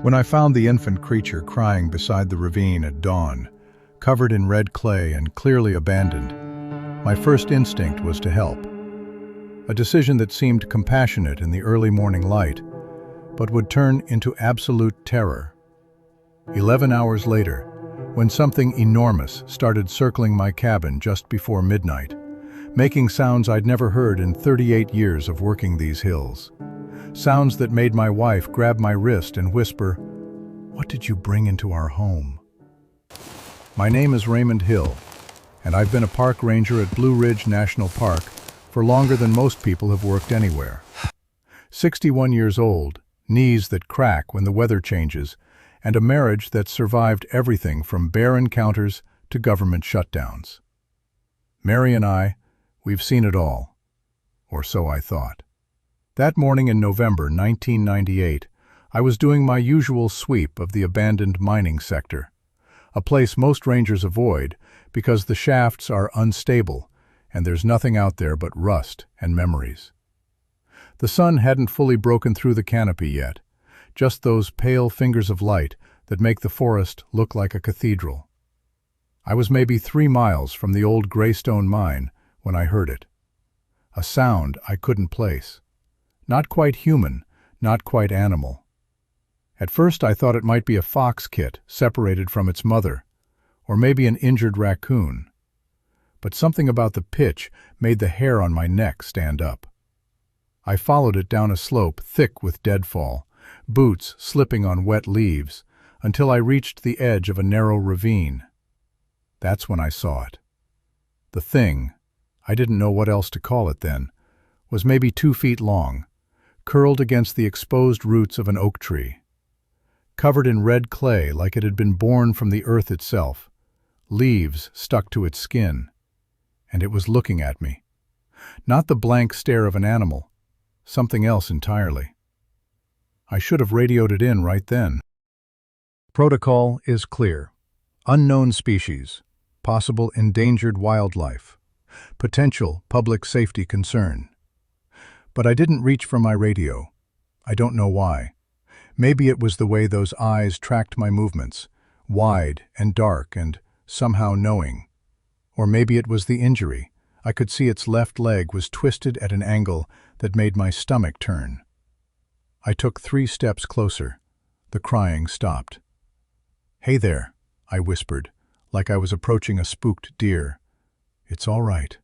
When I found the infant creature crying beside the ravine at dawn, covered in red clay and clearly abandoned, my first instinct was to help. A decision that seemed compassionate in the early morning light, but would turn into absolute terror. 11 hours later, when something enormous started circling my cabin just before midnight, making sounds I'd never heard in 38 years of working these hills. Sounds that made my wife grab my wrist and whisper, "What did you bring into our home?" My name is Raymond Hill, and I've been a park ranger at Blue Ridge National Park for longer than most people have worked anywhere. 61 years old, knees that crack when the weather changes, and a marriage that survived everything from bear encounters to government shutdowns. Mary and we've seen it all, or so I thought. That morning in November 1998, I was doing my usual sweep of the abandoned mining sector, a place most rangers avoid because the shafts are unstable and there's nothing out there but rust and memories. The sun hadn't fully broken through the canopy yet, just those pale fingers of light that make the forest look like a cathedral. I was maybe 3 miles from the old Greystone mine when I heard it. A sound I couldn't place. Not quite human, not quite animal. At first I thought it might be a fox kit separated from its mother, or maybe an injured raccoon. But something about the pitch made the hair on my neck stand up. I followed it down a slope thick with deadfall, boots slipping on wet leaves, until I reached the edge of a narrow ravine. That's when I saw it. The thing, I didn't know what else to call it then, was maybe 2 feet long, curled against the exposed roots of an oak tree. Covered in red clay like it had been born from the earth itself, leaves stuck to its skin, and it was looking at me. Not the blank stare of an animal, something else entirely. I should have radioed it in right then. Protocol is clear. Unknown species, possible endangered wildlife, potential public safety concern. But I didn't reach for my radio. I don't know why. Maybe it was the way those eyes tracked my movements, wide and dark and somehow knowing. Or maybe it was the injury. I could see its left leg was twisted at an angle that made my stomach turn. I took 3 steps closer. The crying stopped. "Hey there," I whispered, like I was approaching a spooked deer. "It's all right."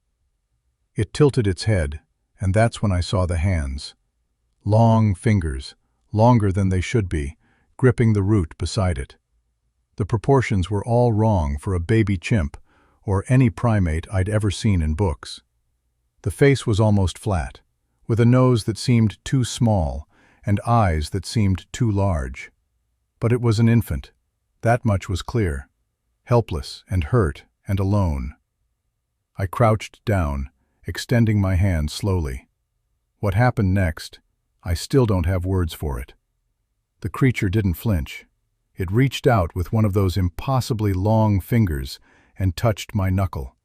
It tilted its head, and that's when I saw the hands. Long fingers, longer than they should be, gripping the root beside it. The proportions were all wrong for a baby chimp or any primate I'd ever seen in books. The face was almost flat, with a nose that seemed too small and eyes that seemed too large. But it was an infant. That much was clear. Helpless and hurt and alone. I crouched down, extending my hand slowly. What happened next, I still don't have words for it. The creature didn't flinch. It reached out with one of those impossibly long fingers and touched my knuckle.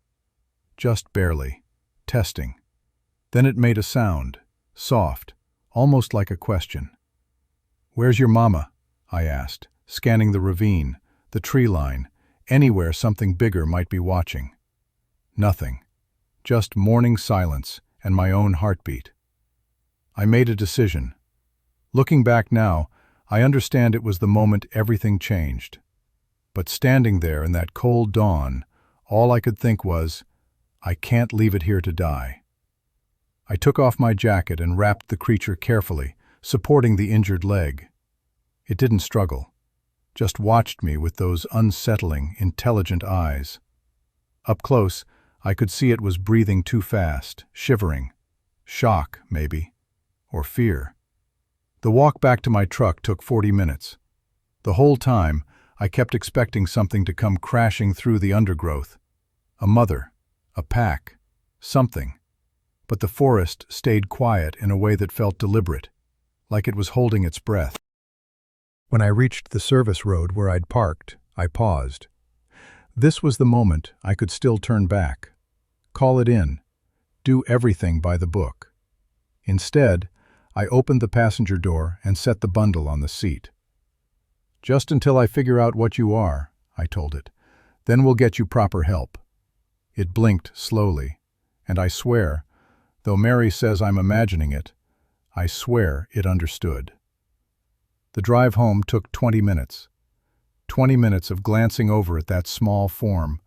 Just barely, testing. Then it made a sound, soft, almost like a question. "Where's your mama?" I asked, scanning the ravine, the tree line, anywhere something bigger might be watching. Nothing. Just morning silence and my own heartbeat. I made a decision. Looking back now, I understand it was the moment everything changed. But standing there in that cold dawn, all I could think was, I can't leave it here to die. I took off my jacket and wrapped the creature carefully, supporting the injured leg. It didn't struggle, just watched me with those unsettling, intelligent eyes. Up close, I could see it was breathing too fast, shivering. Shock, maybe. Or fear. The walk back to my truck took 40 minutes. The whole time, I kept expecting something to come crashing through the undergrowth. A mother, a pack, something. But the forest stayed quiet in a way that felt deliberate, like it was holding its breath. When I reached the service road where I'd parked, I paused. This was the moment I could still turn back, call it in, do everything by the book. Instead, I opened the passenger door and set the bundle on the seat. "Just until I figure out what you are," I told it. "Then we'll get you proper help." It blinked slowly, and I swear, though Mary says I'm imagining it, I swear it understood. The drive home took 20 minutes. 20 minutes of glancing over at that small form,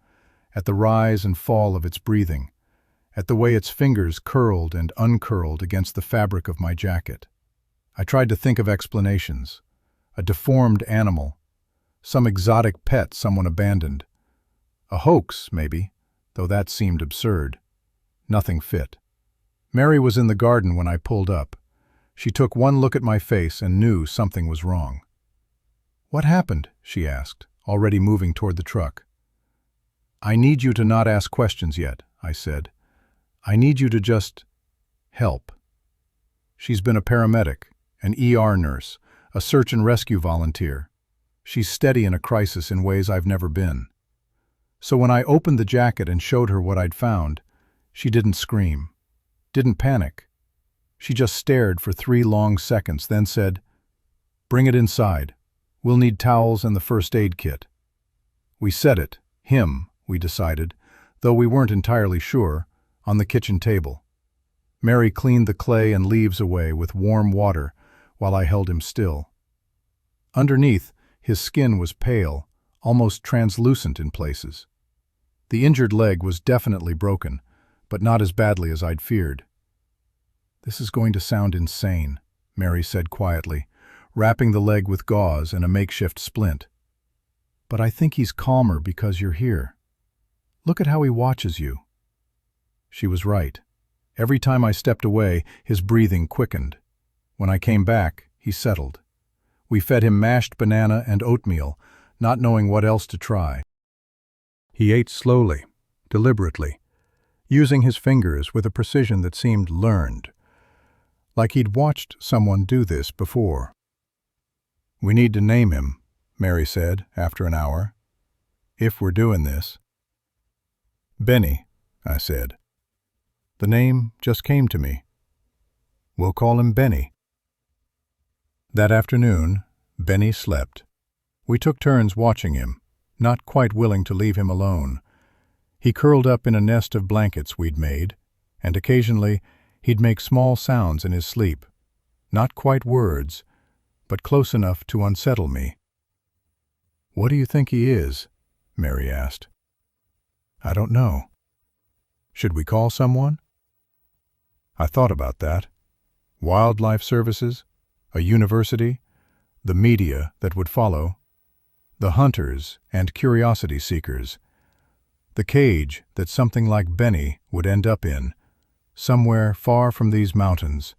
at the rise and fall of its breathing, at the way its fingers curled and uncurled against the fabric of my jacket. I tried to think of explanations. A deformed animal, some exotic pet someone abandoned. A hoax, maybe, though that seemed absurd. Nothing fit. Mary was in the garden when I pulled up. She took one look at my face and knew something was wrong. "What happened?" she asked, already moving toward the truck. "I need you to not ask questions yet," I said. "I need you to just help." She's been a paramedic, an ER nurse, a search and rescue volunteer. She's steady in a crisis in ways I've never been. So when I opened the jacket and showed her what I'd found, she didn't scream, didn't panic. She just stared for 3 long seconds, then said, "Bring it inside. We'll need towels and the first aid kit." We set it, him, we decided, though we weren't entirely sure, on the kitchen table. Mary cleaned the clay and leaves away with warm water while I held him still. Underneath, his skin was pale, almost translucent in places. The injured leg was definitely broken, but not as badly as I'd feared. "This is going to sound insane," Mary said quietly, wrapping the leg with gauze and a makeshift splint. "But I think he's calmer because you're here. Look at how he watches you." She was right. Every time I stepped away, his breathing quickened. When I came back, he settled. We fed him mashed banana and oatmeal, not knowing what else to try. He ate slowly, deliberately, using his fingers with a precision that seemed learned, like he'd watched someone do this before. "We need to name him," Mary said after an hour, "if we're doing this." "Benny," I said. The name just came to me. "We'll call him Benny." That afternoon, Benny slept. We took turns watching him, not quite willing to leave him alone. He curled up in a nest of blankets we'd made, and occasionally he'd make small sounds in his sleep, not quite words, but close enough to unsettle me. "What do you think he is?" Mary asked. "I don't know. Should we call someone?" I thought about that. Wildlife services, a university, the media that would follow, the hunters and curiosity seekers, the cage that something like Benny would end up in, somewhere far from these mountains.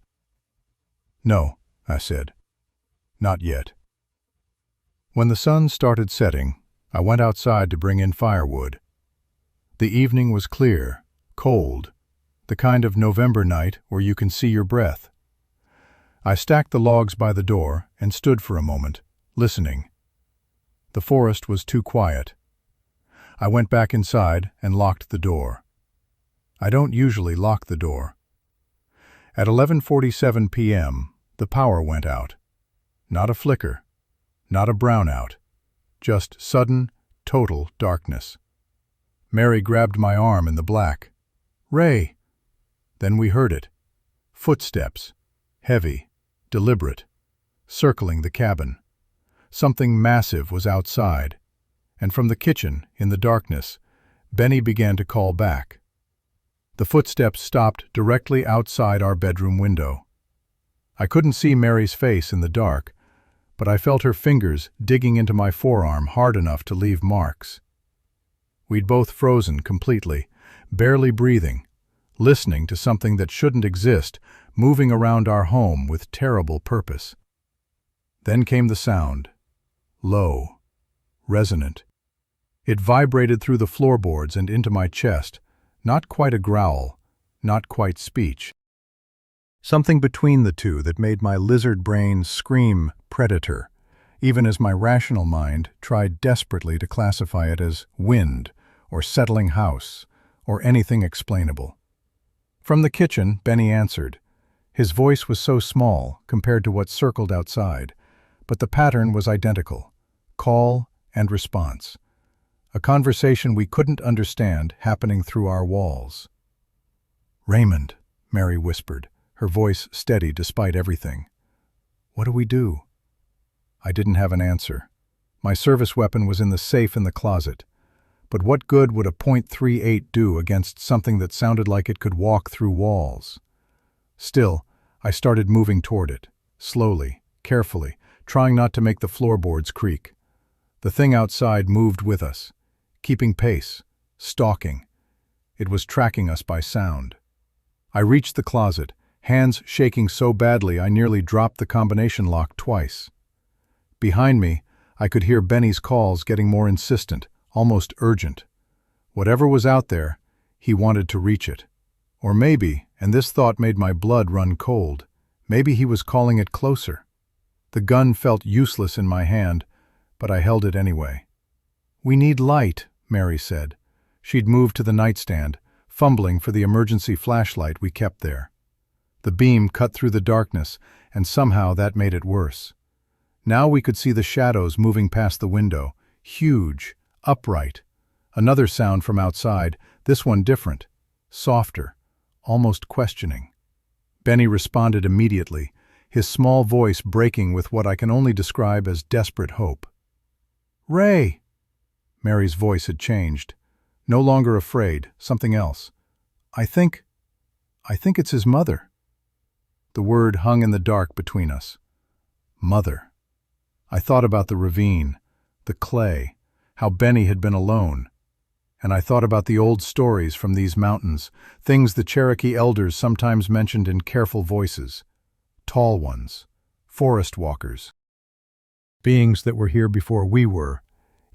"No," I said. "Not yet." When the sun started setting, I went outside to bring in firewood. The evening was clear, cold, the kind of November night where you can see your breath. I stacked the logs by the door and stood for a moment, listening. The forest was too quiet. I went back inside and locked the door. I don't usually lock the door. At 11:47 p.m., the power went out. Not a flicker, not a brownout, just sudden, total darkness. Mary grabbed my arm in the black. "Ray!" Then we heard it. Footsteps, heavy, deliberate, circling the cabin. Something massive was outside, and from the kitchen, in the darkness, Benny began to call back. The footsteps stopped directly outside our bedroom window. I couldn't see Mary's face in the dark, but I felt her fingers digging into my forearm hard enough to leave marks. We'd both frozen completely, barely breathing, listening to something that shouldn't exist, moving around our home with terrible purpose. Then came the sound, low, resonant. It vibrated through the floorboards and into my chest, not quite a growl, not quite speech. Something between the two that made my lizard brain scream predator, even as my rational mind tried desperately to classify it as wind or settling house or anything explainable. From the kitchen, Benny answered. His voice was so small compared to what circled outside, but the pattern was identical. call and response. A conversation we couldn't understand happening through our walls. "Raymond," Mary whispered, her voice steady despite everything. "What do we do?" I didn't have an answer. My service weapon was in the safe in the closet. But what good would a .38 do against something that sounded like it could walk through walls? Still, I started moving toward it, slowly, carefully, trying not to make the floorboards creak. The thing outside moved with us, keeping pace, stalking. It was tracking us by sound. I reached the closet, hands shaking so badly I nearly dropped the combination lock twice. Behind me, I could hear Benny's calls getting more insistent, almost urgent. Whatever was out there, he wanted to reach it. Or maybe, and this thought made my blood run cold, maybe he was calling it closer. The gun felt useless in my hand, but I held it anyway. "We need light," Mary said. She'd moved to the nightstand, fumbling for the emergency flashlight we kept there. The beam cut through the darkness, and somehow that made it worse. Now we could see the shadows moving past the window, huge, upright. Another sound from outside, this one different, softer, almost questioning. Benny responded immediately, his small voice breaking with what I can only describe as desperate hope. "Ray!" Mary's voice had changed. No longer afraid, something else. I think it's his mother." The word hung in the dark between us. Mother. I thought about the ravine, the clay, how Benny had been alone. And I thought about the old stories from these mountains, things the Cherokee elders sometimes mentioned in careful voices. Tall ones, forest walkers. Beings that were here before we were,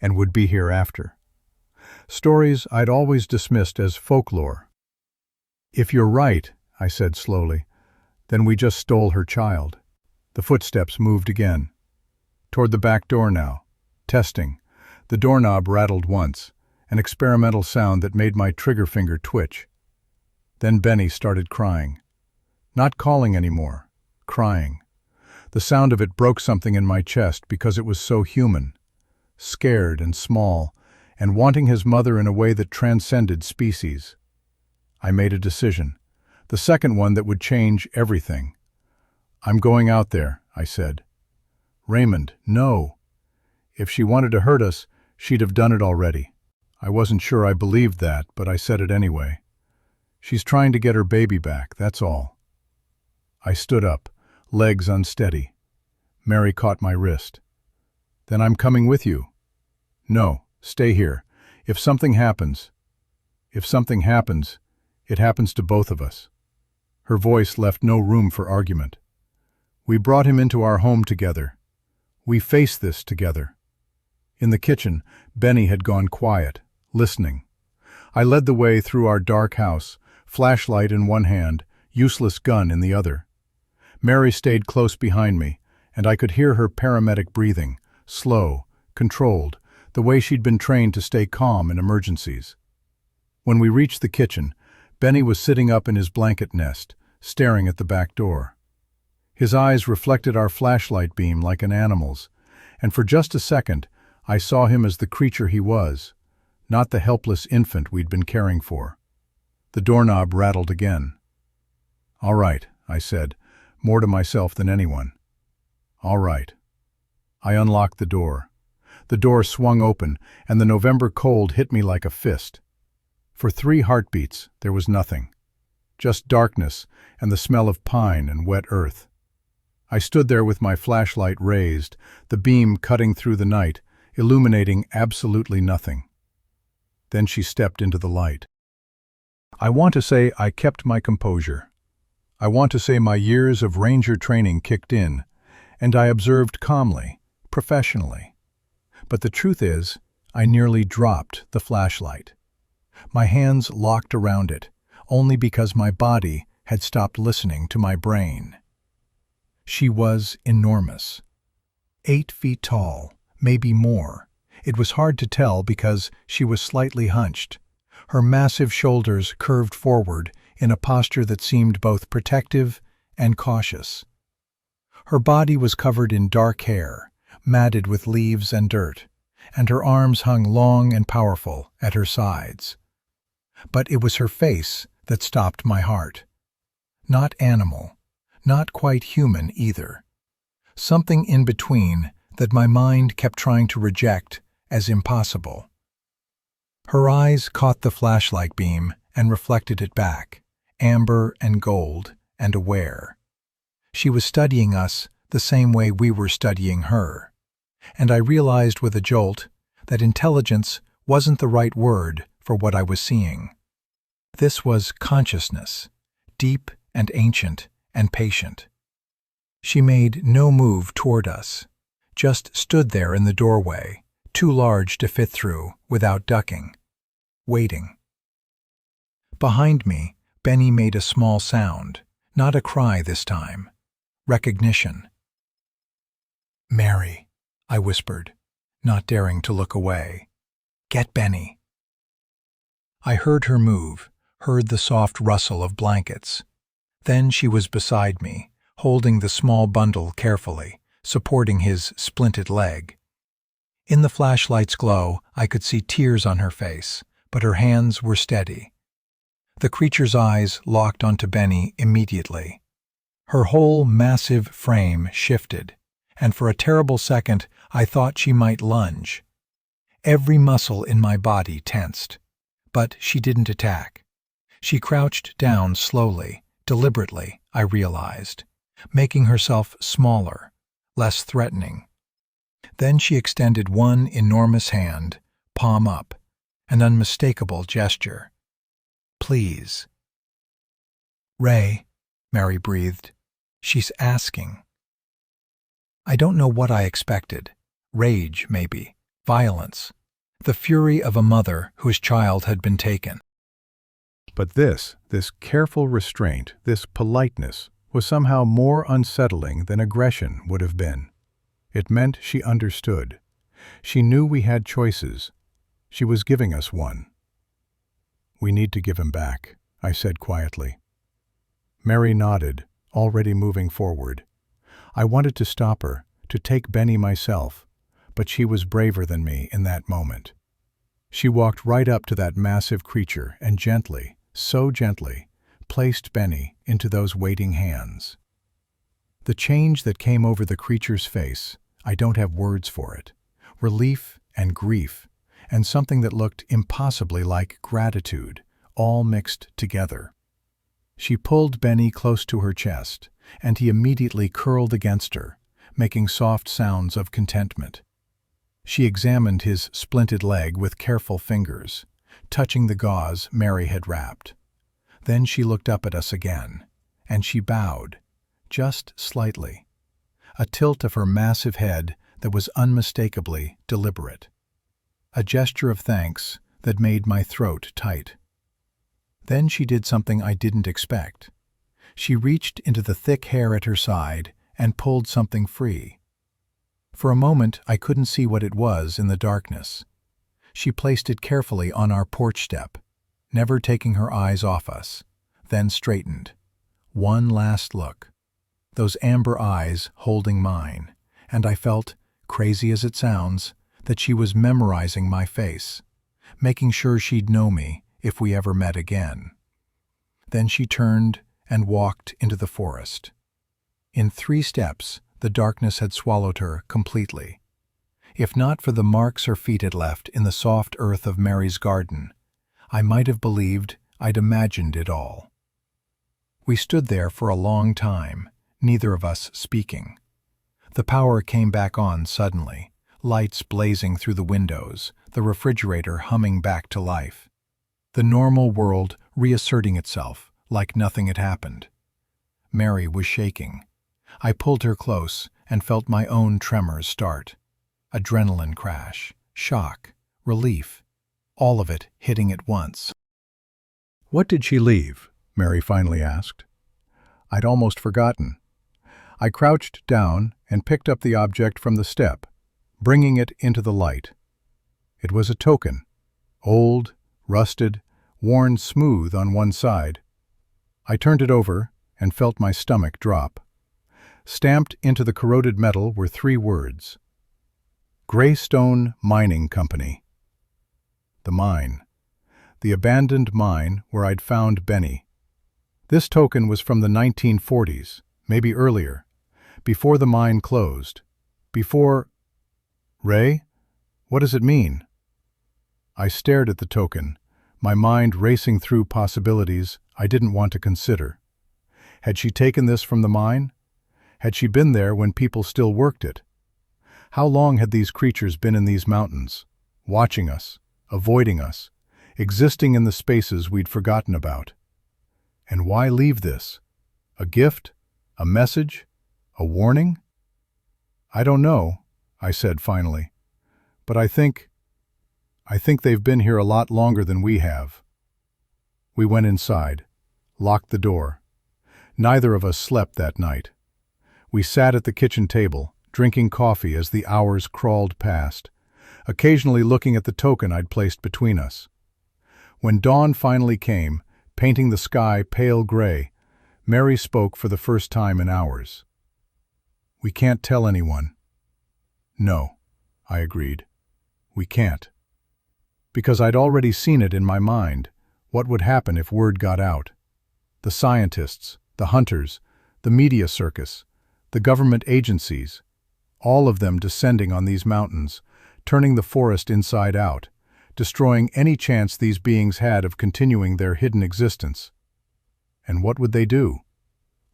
and would be here after. Stories I'd always dismissed as folklore. "If you're right," I said slowly, "then we just stole her child." The footsteps moved again. Toward the back door now. Testing. The doorknob rattled once, an experimental sound that made my trigger finger twitch. Then Benny started crying. Not calling anymore, crying. The sound of it broke something in my chest because it was so human. Scared and small, and wanting his mother in a way that transcended species. I made a decision, the second one that would change everything. "I'm going out there," I said. "Raymond, no. If she wanted to hurt us, she'd have done it already." I wasn't sure I believed that, but I said it anyway. "She's trying to get her baby back, that's all." I stood up, legs unsteady. Mary caught my wrist. "Then I'm coming with you." "No, stay here. If something happens, it happens to both of us." Her voice left no room for argument. "We brought him into our home together. We face this together." In the kitchen, Benny had gone quiet, listening. I led the way through our dark house, flashlight in one hand, useless gun in the other. Mary stayed close behind me, and I could hear her paramedic breathing, slow, controlled, the way she'd been trained to stay calm in emergencies. When we reached the kitchen, Benny was sitting up in his blanket nest, staring at the back door. His eyes reflected our flashlight beam like an animal's, and for just a second, I saw him as the creature he was, not the helpless infant we'd been caring for. The doorknob rattled again. "All right," I said, more to myself than anyone. "All right." I unlocked the door. The door swung open, and the November cold hit me like a fist. For 3 heartbeats, there was nothing. Just darkness and the smell of pine and wet earth. I stood there with my flashlight raised, the beam cutting through the night, illuminating absolutely nothing. Then she stepped into the light. I want to say I kept my composure. I want to say my years of ranger training kicked in, and I observed calmly, professionally. But the truth is, I nearly dropped the flashlight. My hands locked around it, only because my body had stopped listening to my brain. She was enormous. 8 feet tall, maybe more. It was hard to tell because she was slightly hunched. Her massive shoulders curved forward in a posture that seemed both protective and cautious. Her body was covered in dark hair, matted with leaves and dirt, and her arms hung long and powerful at her sides. But it was her face that stopped my heart. Not animal, not quite human either. Something in between that my mind kept trying to reject as impossible. Her eyes caught the flashlight beam and reflected it back, amber and gold and aware. She was studying us the same way we were studying her, and I realized with a jolt that intelligence wasn't the right word for what I was seeing. This was consciousness, deep and ancient and patient. She made no move toward us, just stood there in the doorway, too large to fit through without ducking, waiting. Behind me, Benny made a small sound, not a cry this time. Recognition. "Mary," I whispered, not daring to look away. "Get Benny." I heard her move, heard the soft rustle of blankets. Then she was beside me, holding the small bundle carefully, supporting his splinted leg. In the flashlight's glow, I could see tears on her face, but her hands were steady. The creature's eyes locked onto Benny immediately. Her whole massive frame shifted, and for a terrible second I thought she might lunge. Every muscle in my body tensed, but she didn't attack. She crouched down slowly, deliberately, I realized, making herself smaller, less threatening. Then she extended one enormous hand, palm up, an unmistakable gesture. "Please." "Ray," Mary breathed. "She's asking." I don't know what I expected. Rage, maybe. Violence. The fury of a mother whose child had been taken. But this careful restraint, this politeness, was somehow more unsettling than aggression would have been. It meant she understood. She knew we had choices. She was giving us one. "We need to give him back," I said quietly. Mary nodded, already moving forward. I wanted to stop her, to take Benny myself, but she was braver than me in that moment. She walked right up to that massive creature and gently, so gently, placed Benny into those waiting hands. The change that came over the creature's face, I don't have words for it. Relief and grief, and something that looked impossibly like gratitude, all mixed together. She pulled Benny close to her chest, and he immediately curled against her, making soft sounds of contentment. She examined his splinted leg with careful fingers, touching the gauze Mary had wrapped. Then she looked up at us again, and she bowed, just slightly, a tilt of her massive head that was unmistakably deliberate. A gesture of thanks that made my throat tight. Then she did something I didn't expect. She reached into the thick hair at her side and pulled something free. For a moment I couldn't see what it was in the darkness. She placed it carefully on our porch step, never taking her eyes off us, then straightened. One last look. Those amber eyes holding mine, and I felt, crazy as it sounds, that she was memorizing my face, making sure she'd know me if we ever met again. Then she turned and walked into the forest. In 3 steps, the darkness had swallowed her completely. If not for the marks her feet had left in the soft earth of Mary's garden, I might have believed I'd imagined it all. We stood there for a long time, neither of us speaking. The power came back on suddenly, lights blazing through the windows, the refrigerator humming back to life. The normal world reasserting itself like nothing had happened. Mary was shaking. I pulled her close and felt my own tremors start. Adrenaline crash, shock, relief, all of it hitting at once. "What did she leave?" Mary finally asked. I'd almost forgotten. I crouched down and picked up the object from the step, bringing it into the light. It was a token, old, rusted, worn smooth on one side. I turned it over and felt my stomach drop. Stamped into the corroded metal were 3 words: Greystone Mining Company. The mine. The abandoned mine where I'd found Benny. This token was from the 1940s, maybe earlier, before the mine closed. Before... Ray? What does it mean? I stared at the token, my mind racing through possibilities I didn't want to consider. Had she taken this from the mine? Had she been there when people still worked it? How long had these creatures been in these mountains, watching us, avoiding us, existing in the spaces we'd forgotten about? And why leave this? A gift? A message? A warning? I don't know, I said finally, but I think they've been here a lot longer than we have. We went inside, locked the door. Neither of us slept that night. We sat at the kitchen table, drinking coffee as the hours crawled past, occasionally looking at the token I'd placed between us. When dawn finally came, painting the sky pale gray, Mary spoke for the first time in hours. "We can't tell anyone." "No," I agreed. "We can't." Because I'd already seen it in my mind, what would happen if word got out. The scientists, the hunters, the media circus, the government agencies, all of them descending on these mountains, turning the forest inside out, destroying any chance these beings had of continuing their hidden existence. And what would they do?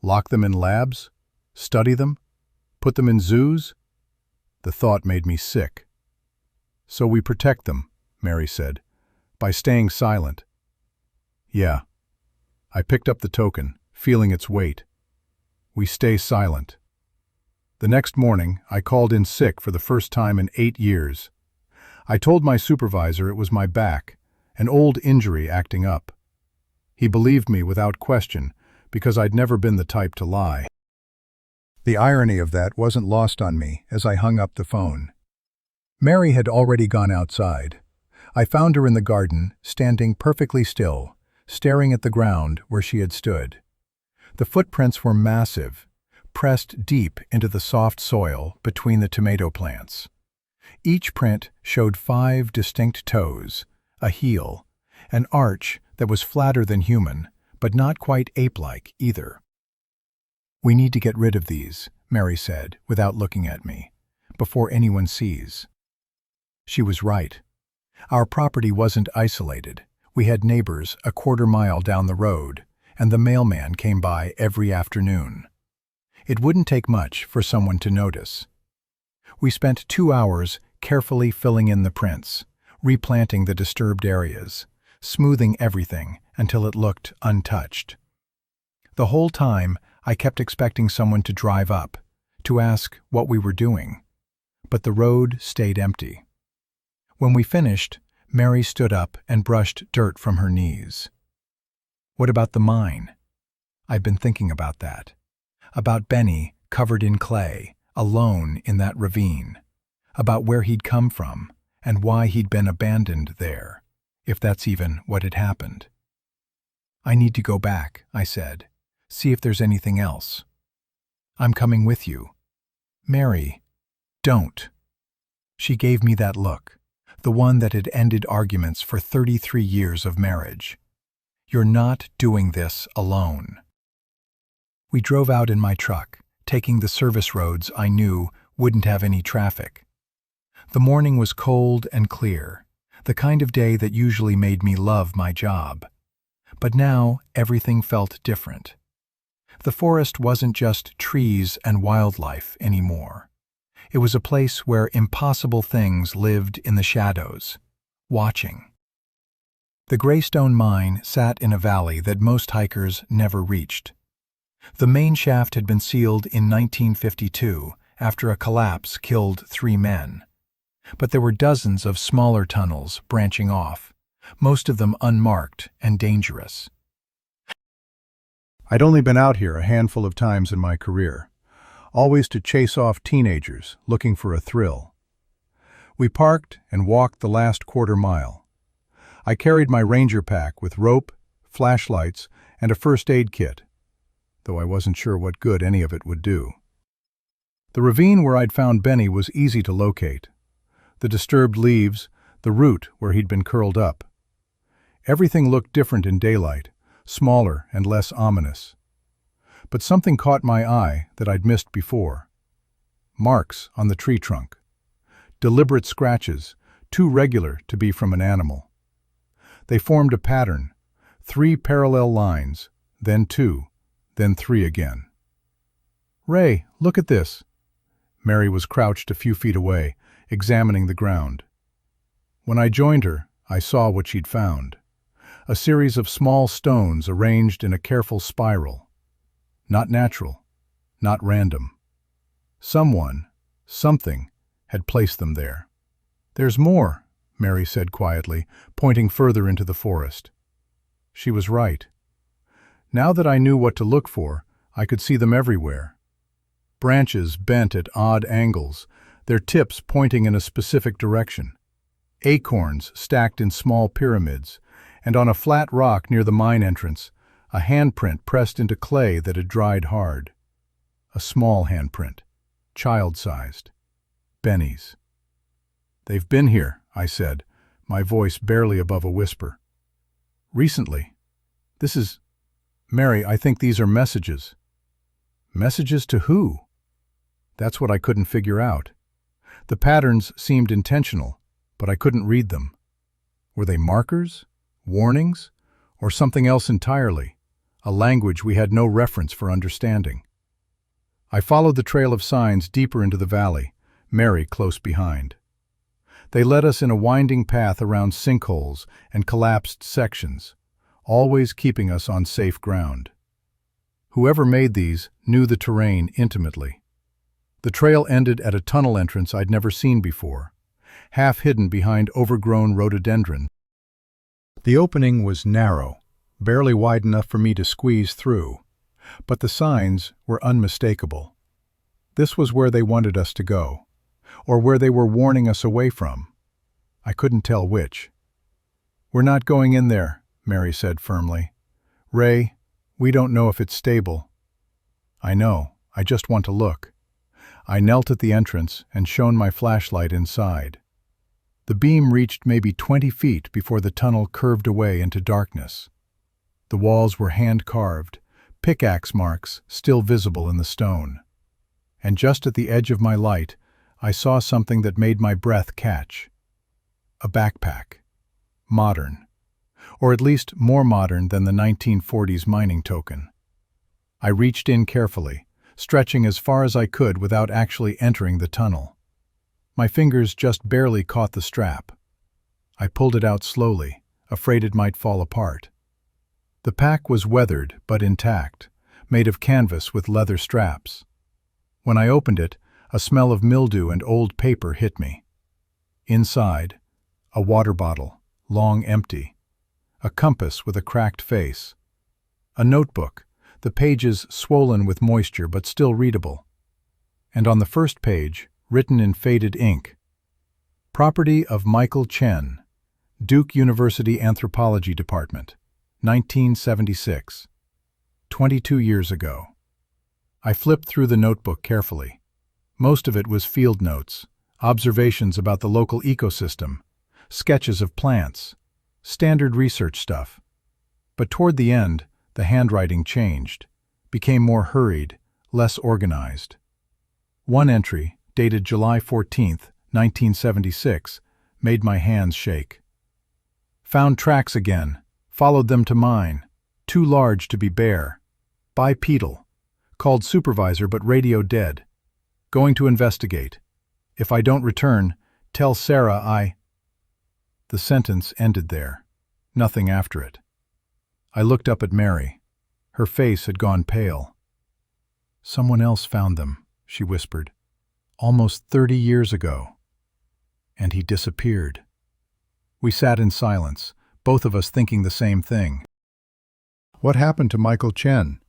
Lock them in labs? Study them? Put them in zoos? The thought made me sick. "So we protect them," Mary said, "by staying silent." Yeah. I picked up the token, feeling its weight. We stay silent. The next morning, I called in sick for the first time in 8 years. I told my supervisor it was my back, an old injury acting up. He believed me without question, because I'd never been the type to lie. The irony of that wasn't lost on me as I hung up the phone. Mary had already gone outside. I found her in the garden, standing perfectly still, staring at the ground where she had stood. The footprints were massive, pressed deep into the soft soil between the tomato plants. Each print showed 5 distinct toes, a heel, an arch that was flatter than human, but not quite ape-like either. "We need to get rid of these," Mary said, without looking at me, "before anyone sees." She was right. Our property wasn't isolated. We had neighbors a quarter-mile down the road, and the mailman came by every afternoon. It wouldn't take much for someone to notice. We spent 2 hours carefully filling in the prints, replanting the disturbed areas, smoothing everything until it looked untouched. The whole time, I kept expecting someone to drive up, to ask what we were doing. But the road stayed empty. When we finished, Mary stood up and brushed dirt from her knees. "What about the mine?" I've been thinking about that. About Benny, covered in clay, alone in that ravine. About where he'd come from, and why he'd been abandoned there, if that's even what had happened. "I need to go back," I said. "See if there's anything else." "I'm coming with you." "Mary, don't." She gave me that look, the one that had ended arguments for 33 years of marriage. "You're not doing this alone." We drove out in my truck, taking the service roads I knew wouldn't have any traffic. The morning was cold and clear, the kind of day that usually made me love my job. But now everything felt different. The forest wasn't just trees and wildlife anymore. It was a place where impossible things lived in the shadows, watching. The Greystone mine sat in a valley that most hikers never reached. The main shaft had been sealed in 1952 after a collapse killed 3 men. But there were dozens of smaller tunnels branching off, most of them unmarked and dangerous. I'd only been out here a handful of times in my career, always to chase off teenagers looking for a thrill. We parked and walked the last quarter-mile. I carried my ranger pack with rope, flashlights, and a first aid kit, though I wasn't sure what good any of it would do. The ravine where I'd found Benny was easy to locate. the disturbed leaves, the root where he'd been curled up. Everything looked different in daylight, smaller and less ominous. But something caught my eye that I'd missed before. Marks on the tree trunk. Deliberate scratches, too regular to be from an animal. They formed a pattern, 3 parallel lines, then 2, then 3 again. "Ray, look at this." Mary was crouched a few feet away, examining the ground. When I joined her, I saw what she'd found. A series of small stones arranged in a careful spiral. Not natural, not random. Someone, something, had placed them there. "There's more," Mary said quietly, pointing further into the forest. She was right. Now that I knew what to look for, I could see them everywhere. Branches bent at odd angles, their tips pointing in a specific direction. Acorns stacked in small pyramids, and on a flat rock near the mine entrance, a handprint pressed into clay that had dried hard. A small handprint, child-sized. Benny's. "They've been here," I said, my voice barely above a whisper. "Recently. This is... Mary, I think these are messages." Messages to who? That's what I couldn't figure out. The patterns seemed intentional, but I couldn't read them. Were they markers? Warnings? Or something else entirely? A language we had no reference for understanding. I followed the trail of signs deeper into the valley, Mary close behind. They led us in a winding path around sinkholes and collapsed sections, always keeping us on safe ground. Whoever made these knew the terrain intimately. The trail ended at a tunnel entrance I'd never seen before, half hidden behind overgrown rhododendron. The opening was narrow, barely wide enough for me to squeeze through, but the signs were unmistakable. This was where they wanted us to go, or where they were warning us away from. I couldn't tell which. "We're not going in there," Mary said firmly. "Ray, we don't know if it's stable." "I know, I just want to look." I knelt at the entrance and shone my flashlight inside. The beam reached maybe 20 feet before the tunnel curved away into darkness. The walls were hand-carved, pickaxe marks still visible in the stone. And just at the edge of my light, I saw something that made my breath catch. A backpack. Modern. Or at least more modern than the 1940s mining token. I reached in carefully, stretching as far as I could without actually entering the tunnel. My fingers just barely caught the strap. I pulled it out slowly, afraid it might fall apart. The pack was weathered but intact, made of canvas with leather straps. When I opened it, a smell of mildew and old paper hit me. Inside, a water bottle, long empty. A compass with a cracked face. A notebook, the pages swollen with moisture but still readable. And on the first page, written in faded ink, "Property of Michael Chen, Duke University Anthropology Department, 1976. 22 years ago." I flipped through the notebook carefully. Most of it was field notes, observations about the local ecosystem, sketches of plants, standard research stuff. But toward the end, the handwriting changed, became more hurried, less organized. One entry, dated July 14, 1976, made my hands shake. "Found tracks again. Followed them to mine. Too large to be bare. Bipedal. Called supervisor but radio dead. Going to investigate. If I don't return, tell Sarah I—" The sentence ended there. Nothing after it. I looked up at Mary. Her face had gone pale. "Someone else found them," she whispered. "Almost 30 years ago. And he disappeared." We sat in silence, both of us thinking the same thing. What happened to Michael Chen?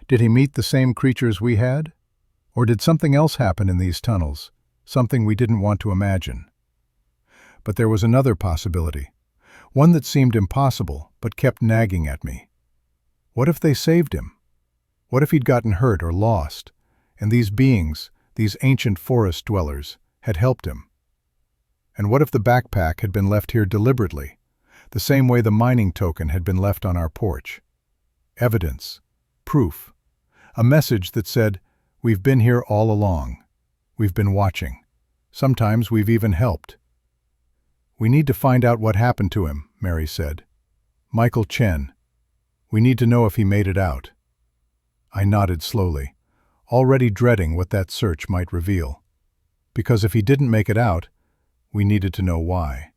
Did he meet the same creatures we had? Or did something else happen in these tunnels, something we didn't want to imagine? But there was another possibility, one that seemed impossible but kept nagging at me. What if they saved him? What if he'd gotten hurt or lost, and these beings, these ancient forest dwellers, had helped him? And what if the backpack had been left here deliberately, the same way the mining token had been left on our porch? Evidence. Proof. A message that said, "We've been here all along. We've been watching. Sometimes we've even helped." "We need to find out what happened to him," Mary said. "Michael Chen. We need to know if he made it out." I nodded slowly, already dreading what that search might reveal. Because if he didn't make it out, we needed to know why.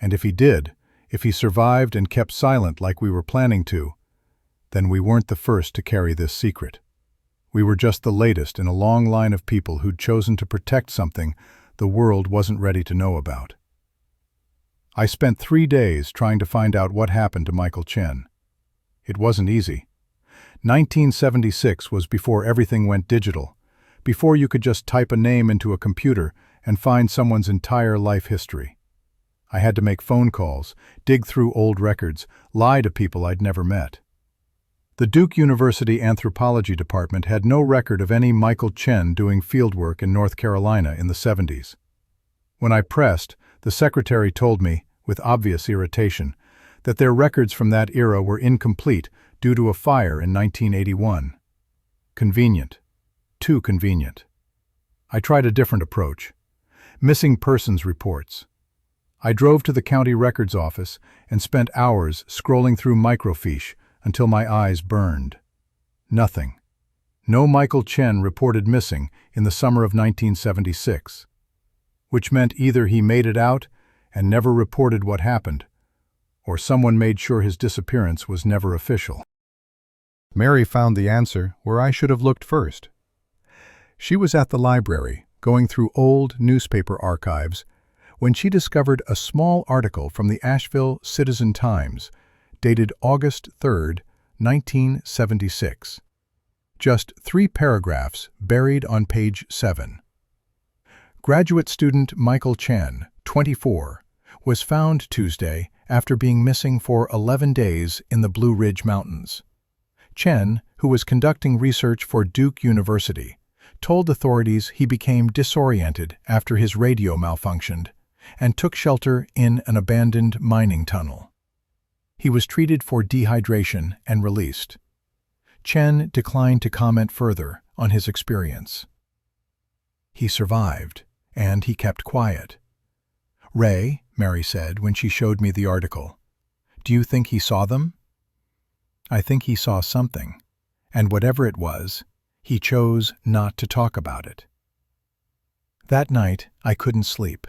And if he did, if he survived and kept silent like we were planning to, then we weren't the first to carry this secret. We were just the latest in a long line of people who'd chosen to protect something the world wasn't ready to know about. I spent 3 days trying to find out what happened to Michael Chen. It wasn't easy. 1976 was before everything went digital, before you could just type a name into a computer and find someone's entire life history. I had to make phone calls, dig through old records, lie to people I'd never met. The Duke University Anthropology Department had no record of any Michael Chen doing fieldwork in North Carolina in the 70s. When I pressed, the secretary told me, with obvious irritation, that their records from that era were incomplete due to a fire in 1981. Convenient. Too convenient. I tried a different approach. Missing persons reports. I drove to the county records office and spent hours scrolling through microfiche until my eyes burned. Nothing. No Michael Chen reported missing in the summer of 1976, which meant either he made it out and never reported what happened, or someone made sure his disappearance was never official. Mary found the answer where I should have looked first. She was at the library, going through old newspaper archives, when she discovered a small article from the Asheville Citizen-Times, dated August 3, 1976. Just 3 paragraphs buried on page 7. Graduate student Michael Chen, 24, was found Tuesday after being missing for 11 days in the Blue Ridge Mountains. Chen, who was conducting research for Duke University, told authorities he became disoriented after his radio malfunctioned and took shelter in an abandoned mining tunnel. He was treated for dehydration and released. Chen declined to comment further on his experience. He survived, and he kept quiet. "Ray," Mary said when she showed me the article, "do you think he saw them?" I think he saw something, and whatever it was, he chose not to talk about it. That night, I couldn't sleep.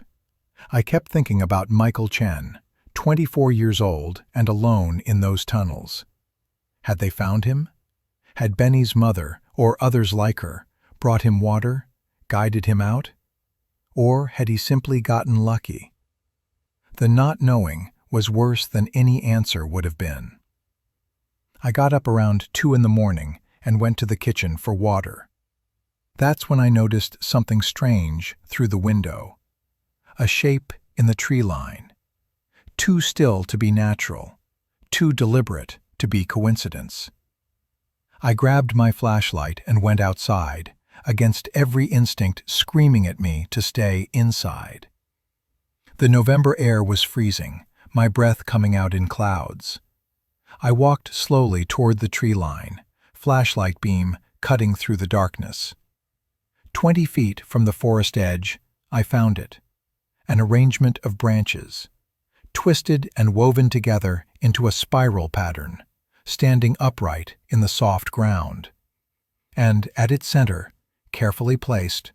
I kept thinking about Michael Chen, 24 years old and alone in those tunnels. Had they found him? Had Benny's mother, or others like her, brought him water, guided him out? Or had he simply gotten lucky? The not knowing was worse than any answer would have been. I got up around 2 in the morning and went to the kitchen for water. That's when I noticed something strange through the window. A shape in the tree line. Too still to be natural, too deliberate to be coincidence. I grabbed my flashlight and went outside, against every instinct screaming at me to stay inside. The November air was freezing, my breath coming out in clouds. I walked slowly toward the tree line, flashlight beam cutting through the darkness. 20 feet from the forest edge, I found it. An arrangement of branches, twisted and woven together into a spiral pattern, standing upright in the soft ground. And at its center, carefully placed,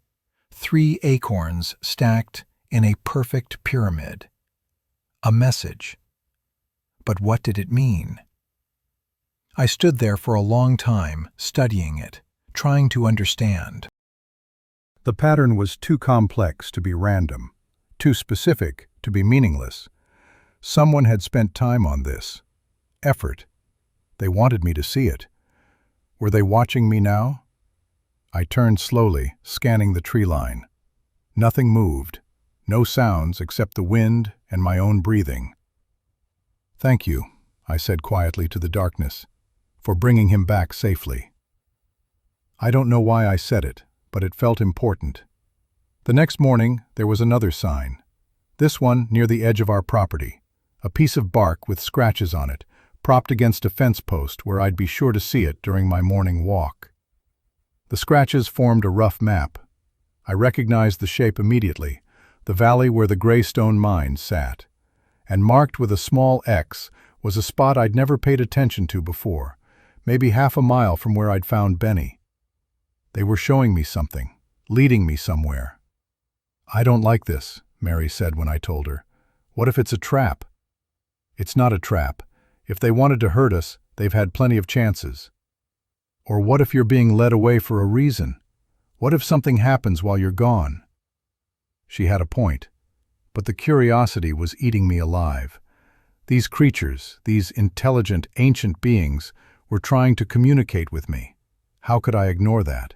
3 acorns stacked in a perfect pyramid. A message. But what did it mean? I stood there for a long time, studying it, trying to understand. The pattern was too complex to be random, too specific to be meaningless. Someone had spent time on this. Effort. They wanted me to see it. Were they watching me now? I turned slowly, scanning the tree line. Nothing moved. No sounds except the wind and my own breathing. "Thank you," I said quietly to the darkness, "for bringing him back safely." I don't know why I said it, but it felt important. The next morning, there was another sign. This one near the edge of our property. A piece of bark with scratches on it, propped against a fence post where I'd be sure to see it during my morning walk. The scratches formed a rough map. I recognized the shape immediately, the valley where the Greystone mine sat. And marked with a small X was a spot I'd never paid attention to before, maybe half a mile from where I'd found Benny. They were showing me something, leading me somewhere. "I don't like this," Mary said when I told her. "What if it's a trap?" "It's not a trap. If they wanted to hurt us, they've had plenty of chances." "Or what if you're being led away for a reason? What if something happens while you're gone?" She had a point, but the curiosity was eating me alive. These creatures, these intelligent, ancient beings, were trying to communicate with me. How could I ignore that?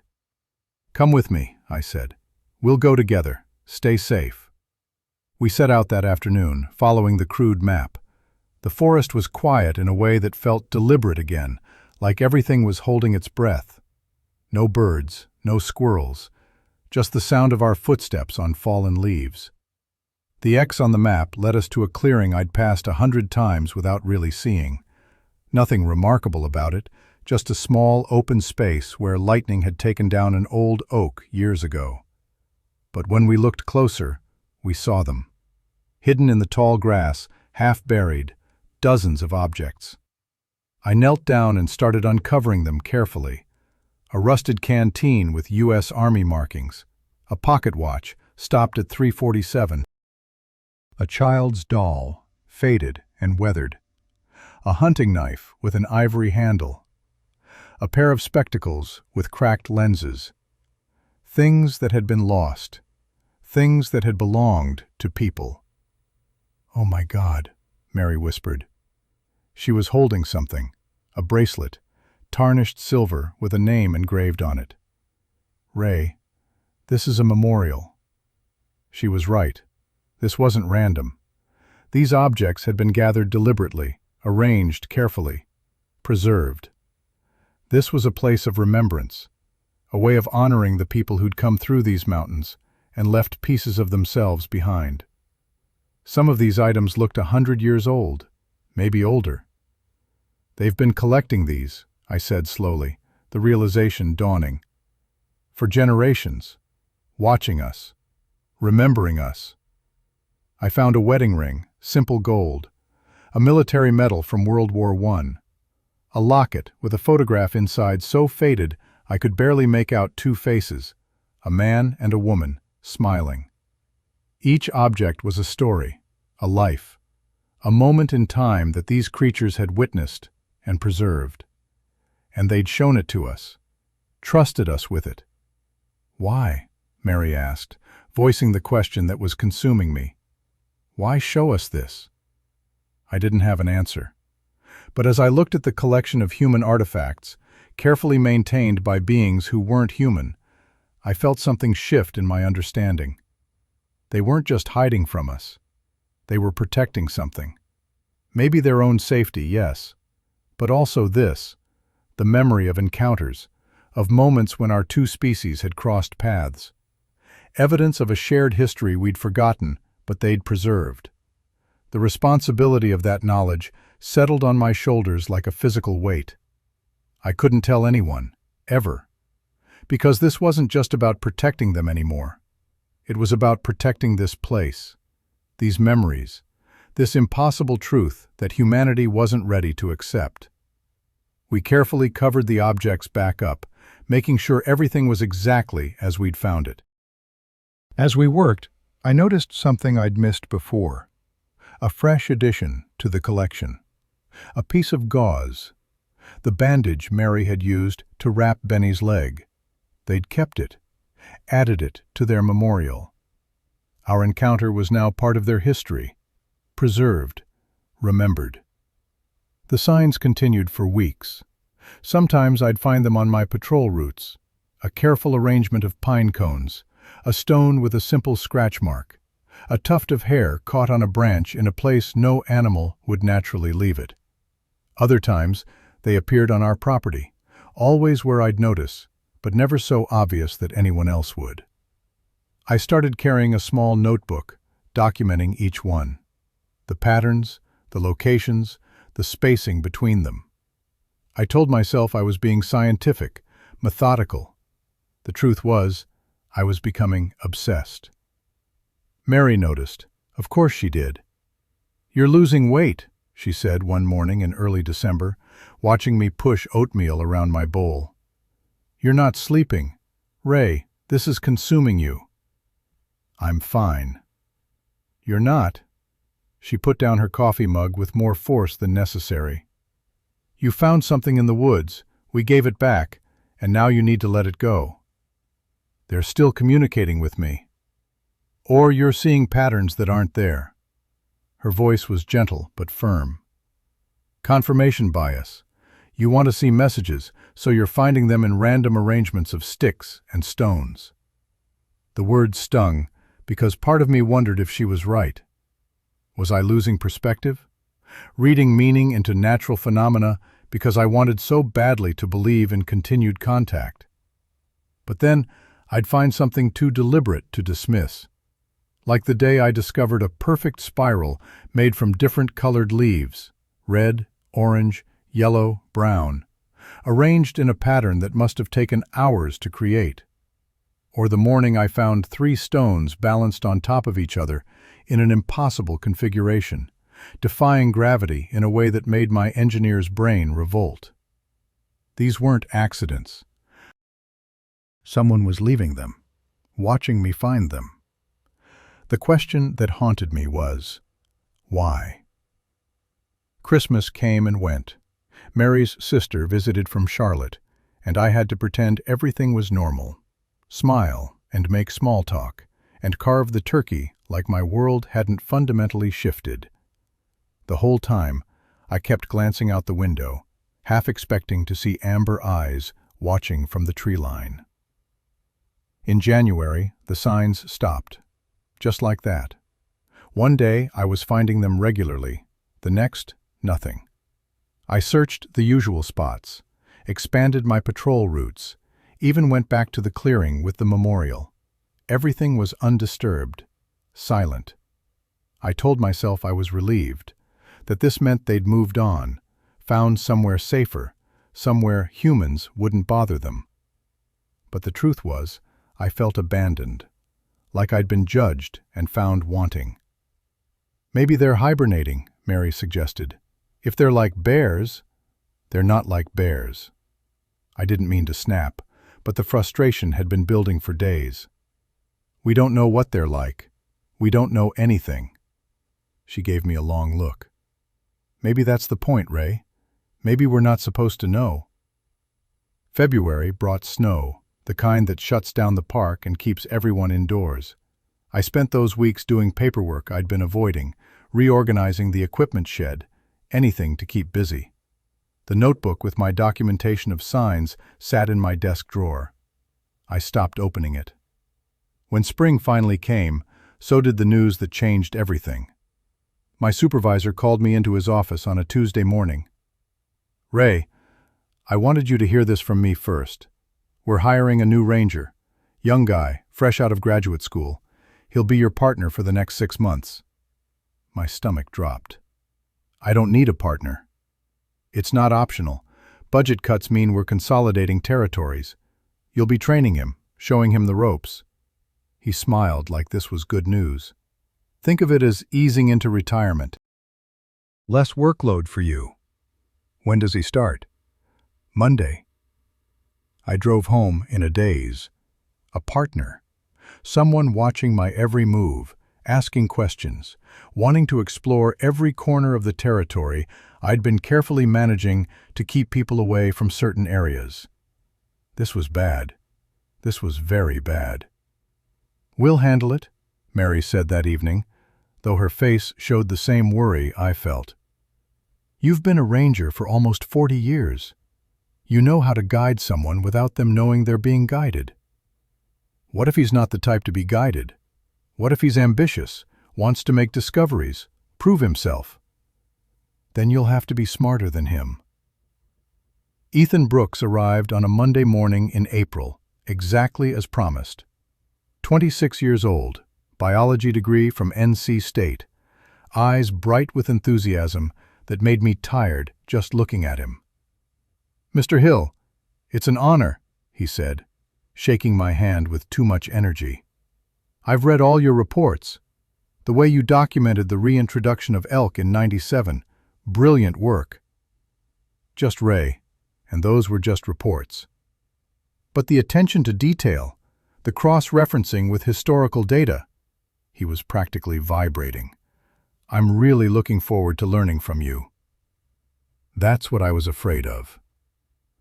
"Come with me," I said. "We'll go together. Stay safe." We set out that afternoon, following the crude map. The forest was quiet in a way that felt deliberate again, like everything was holding its breath. No birds, no squirrels, just the sound of our footsteps on fallen leaves. The X on the map led us to a clearing I'd passed 100 times without really seeing. Nothing remarkable about it, just a small, open space where lightning had taken down an old oak years ago. But when we looked closer, we saw them. Hidden in the tall grass, half buried, dozens of objects. I knelt down and started uncovering them carefully. A rusted canteen with U.S. Army markings, a pocket watch stopped at 347, a child's doll, faded and weathered, a hunting knife with an ivory handle, a pair of spectacles with cracked lenses. Things that had been lost, things that had belonged to people. "Oh my God," Mary whispered. She was holding something, a bracelet, tarnished silver with a name engraved on it. "Ray, this is a memorial." She was right. This wasn't random. These objects had been gathered deliberately, arranged carefully, preserved. This was a place of remembrance, a way of honoring the people who'd come through these mountains and left pieces of themselves behind. Some of these items looked 100 years old, maybe older. "They've been collecting these," I said slowly, the realization dawning. "For generations, watching us, remembering us." I found a wedding ring, simple gold, a military medal from World War I, a locket with a photograph inside so faded I could barely make out two faces, a man and a woman, smiling. Each object was a story, a life, a moment in time that these creatures had witnessed and preserved. And they'd shown it to us, trusted us with it. "Why?" Mary asked, voicing the question that was consuming me. "Why show us this?" I didn't have an answer. But as I looked at the collection of human artifacts, carefully maintained by beings who weren't human, I felt something shift in my understanding. They weren't just hiding from us. They were protecting something. Maybe their own safety, yes, but also this, the memory of encounters, of moments when our two species had crossed paths. Evidence of a shared history we'd forgotten, but they'd preserved. The responsibility of that knowledge settled on my shoulders like a physical weight. I couldn't tell anyone, ever, because this wasn't just about protecting them anymore. It was about protecting this place, these memories, this impossible truth that humanity wasn't ready to accept. We carefully covered the objects back up, making sure everything was exactly as we'd found it. As we worked, I noticed something I'd missed before. A fresh addition to the collection. A piece of gauze. The bandage Mary had used to wrap Benny's leg. They'd kept it, added it to their memorial. Our encounter was now part of their history, preserved, remembered. The signs continued for weeks. Sometimes I'd find them on my patrol routes, a careful arrangement of pine cones, a stone with a simple scratch mark, a tuft of hair caught on a branch in a place no animal would naturally leave it. Other times, they appeared on our property, always where I'd notice, but never so obvious that anyone else would. I started carrying a small notebook, documenting each one. The patterns, the locations, the spacing between them. I told myself I was being scientific, methodical. The truth was, I was becoming obsessed. Mary noticed. Of course she did. "You're losing weight," she said one morning in early December, watching me push oatmeal around my bowl. "You're not sleeping. Ray, this is consuming you." "I'm fine." "You're not." She put down her coffee mug with more force than necessary. "You found something in the woods, we gave it back, and now you need to let it go. They're still communicating with me. Or you're seeing patterns that aren't there." Her voice was gentle but firm. "Confirmation bias. You want to see messages, so you're finding them in random arrangements of sticks and stones." The word stung, because part of me wondered if she was right. Was I losing perspective? Reading meaning into natural phenomena because I wanted so badly to believe in continued contact. But then I'd find something too deliberate to dismiss. Like the day I discovered a perfect spiral made from different colored leaves, red, orange, yellow, brown, arranged in a pattern that must have taken hours to create. Or the morning I found 3 stones balanced on top of each other in an impossible configuration, defying gravity in a way that made my engineer's brain revolt. These weren't accidents. Someone was leaving them, watching me find them. The question that haunted me was, why? Christmas came and went. Mary's sister visited from Charlotte, and I had to pretend everything was normal. Smile and make small talk, and carve the turkey like my world hadn't fundamentally shifted. The whole time, I kept glancing out the window, half expecting to see amber eyes watching from the tree line. In January, the signs stopped. Just like that. One day, I was finding them regularly. The next, nothing. I searched the usual spots, expanded my patrol routes, even went back to the clearing with the memorial. Everything was undisturbed, silent. I told myself I was relieved, that this meant they'd moved on, found somewhere safer, somewhere humans wouldn't bother them. But the truth was, I felt abandoned, like I'd been judged and found wanting. "Maybe they're hibernating," Mary suggested. "If they're like bears—" "They're not like bears." I didn't mean to snap, but the frustration had been building for days. "We don't know what they're like. We don't know anything." She gave me a long look. "Maybe that's the point, Ray. Maybe we're not supposed to know." February brought snow, the kind that shuts down the park and keeps everyone indoors. I spent those weeks doing paperwork I'd been avoiding, reorganizing the equipment shed, anything to keep busy. The notebook with my documentation of signs sat in my desk drawer. I stopped opening it. When spring finally came, so did the news that changed everything. My supervisor called me into his office on a Tuesday morning. "Ray, I wanted you to hear this from me first. We're hiring a new ranger. Young guy, fresh out of graduate school. He'll be your partner for the next 6 months." My stomach dropped. "I don't need a partner." "It's not optional. Budget cuts mean we're consolidating territories. You'll be training him, showing him the ropes." He smiled like this was good news. "Think of it as easing into retirement. Less workload for you." "When does he start?" "Monday." I drove home in a daze. A partner. Someone watching my every move, asking questions, wanting to explore every corner of the territory I'd been carefully managing to keep people away from certain areas. This was bad. This was very bad. "We'll handle it," Mary said that evening, though her face showed the same worry I felt. "You've been a ranger for almost 40 years. You know how to guide someone without them knowing they're being guided." "What if he's not the type to be guided? What if he's ambitious, wants to make discoveries, prove himself?" "Then you'll have to be smarter than him." Ethan Brooks arrived on a Monday morning in April, exactly as promised. 26 years old, biology degree from NC State, eyes bright with enthusiasm that made me tired just looking at him. "Mr. Hill, it's an honor," he said, shaking my hand with too much energy. "I've read all your reports. The way you documented the reintroduction of elk in '97, brilliant work." Just Ray, and those were just reports. But the attention to detail, the cross-referencing with historical data, he was practically vibrating. "I'm really looking forward to learning from you." That's what I was afraid of.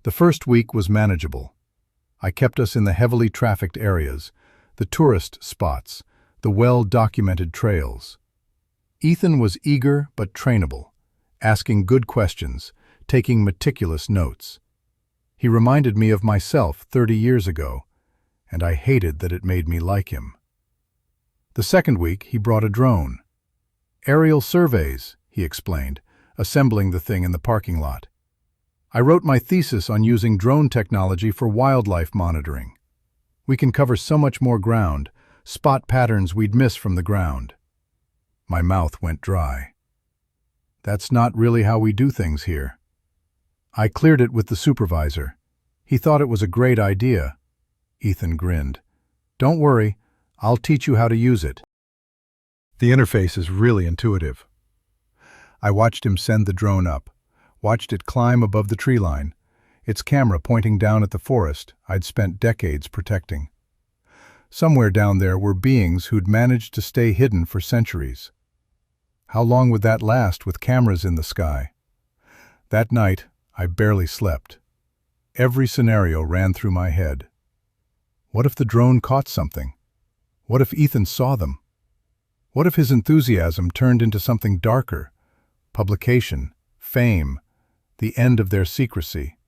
The first week was manageable. I kept us in the heavily trafficked areas, the tourist spots, the well-documented trails. Ethan was eager but trainable, asking good questions, taking meticulous notes. He reminded me of myself 30 years ago, and I hated that it made me like him. The second week, he brought a drone. "Aerial surveys," he explained, assembling the thing in the parking lot. "I wrote my thesis on using drone technology for wildlife monitoring. We can cover so much more ground, spot patterns we'd miss from the ground." My mouth went dry. "That's not really how we do things here." I cleared it with the supervisor. He thought it was a great idea. Ethan grinned. "Don't worry, I'll teach you how to use it." The interface is really intuitive. I watched him send the drone up, watched it climb above the tree line, its camera pointing down at the forest I'd spent decades protecting. Somewhere down there were beings who'd managed to stay hidden for centuries. How long would that last with cameras in the sky? That night, I barely slept. Every scenario ran through my head. What if the drone caught something? What if Ethan saw them? What if his enthusiasm turned into something darker? Publication, fame, the end of their secrecy.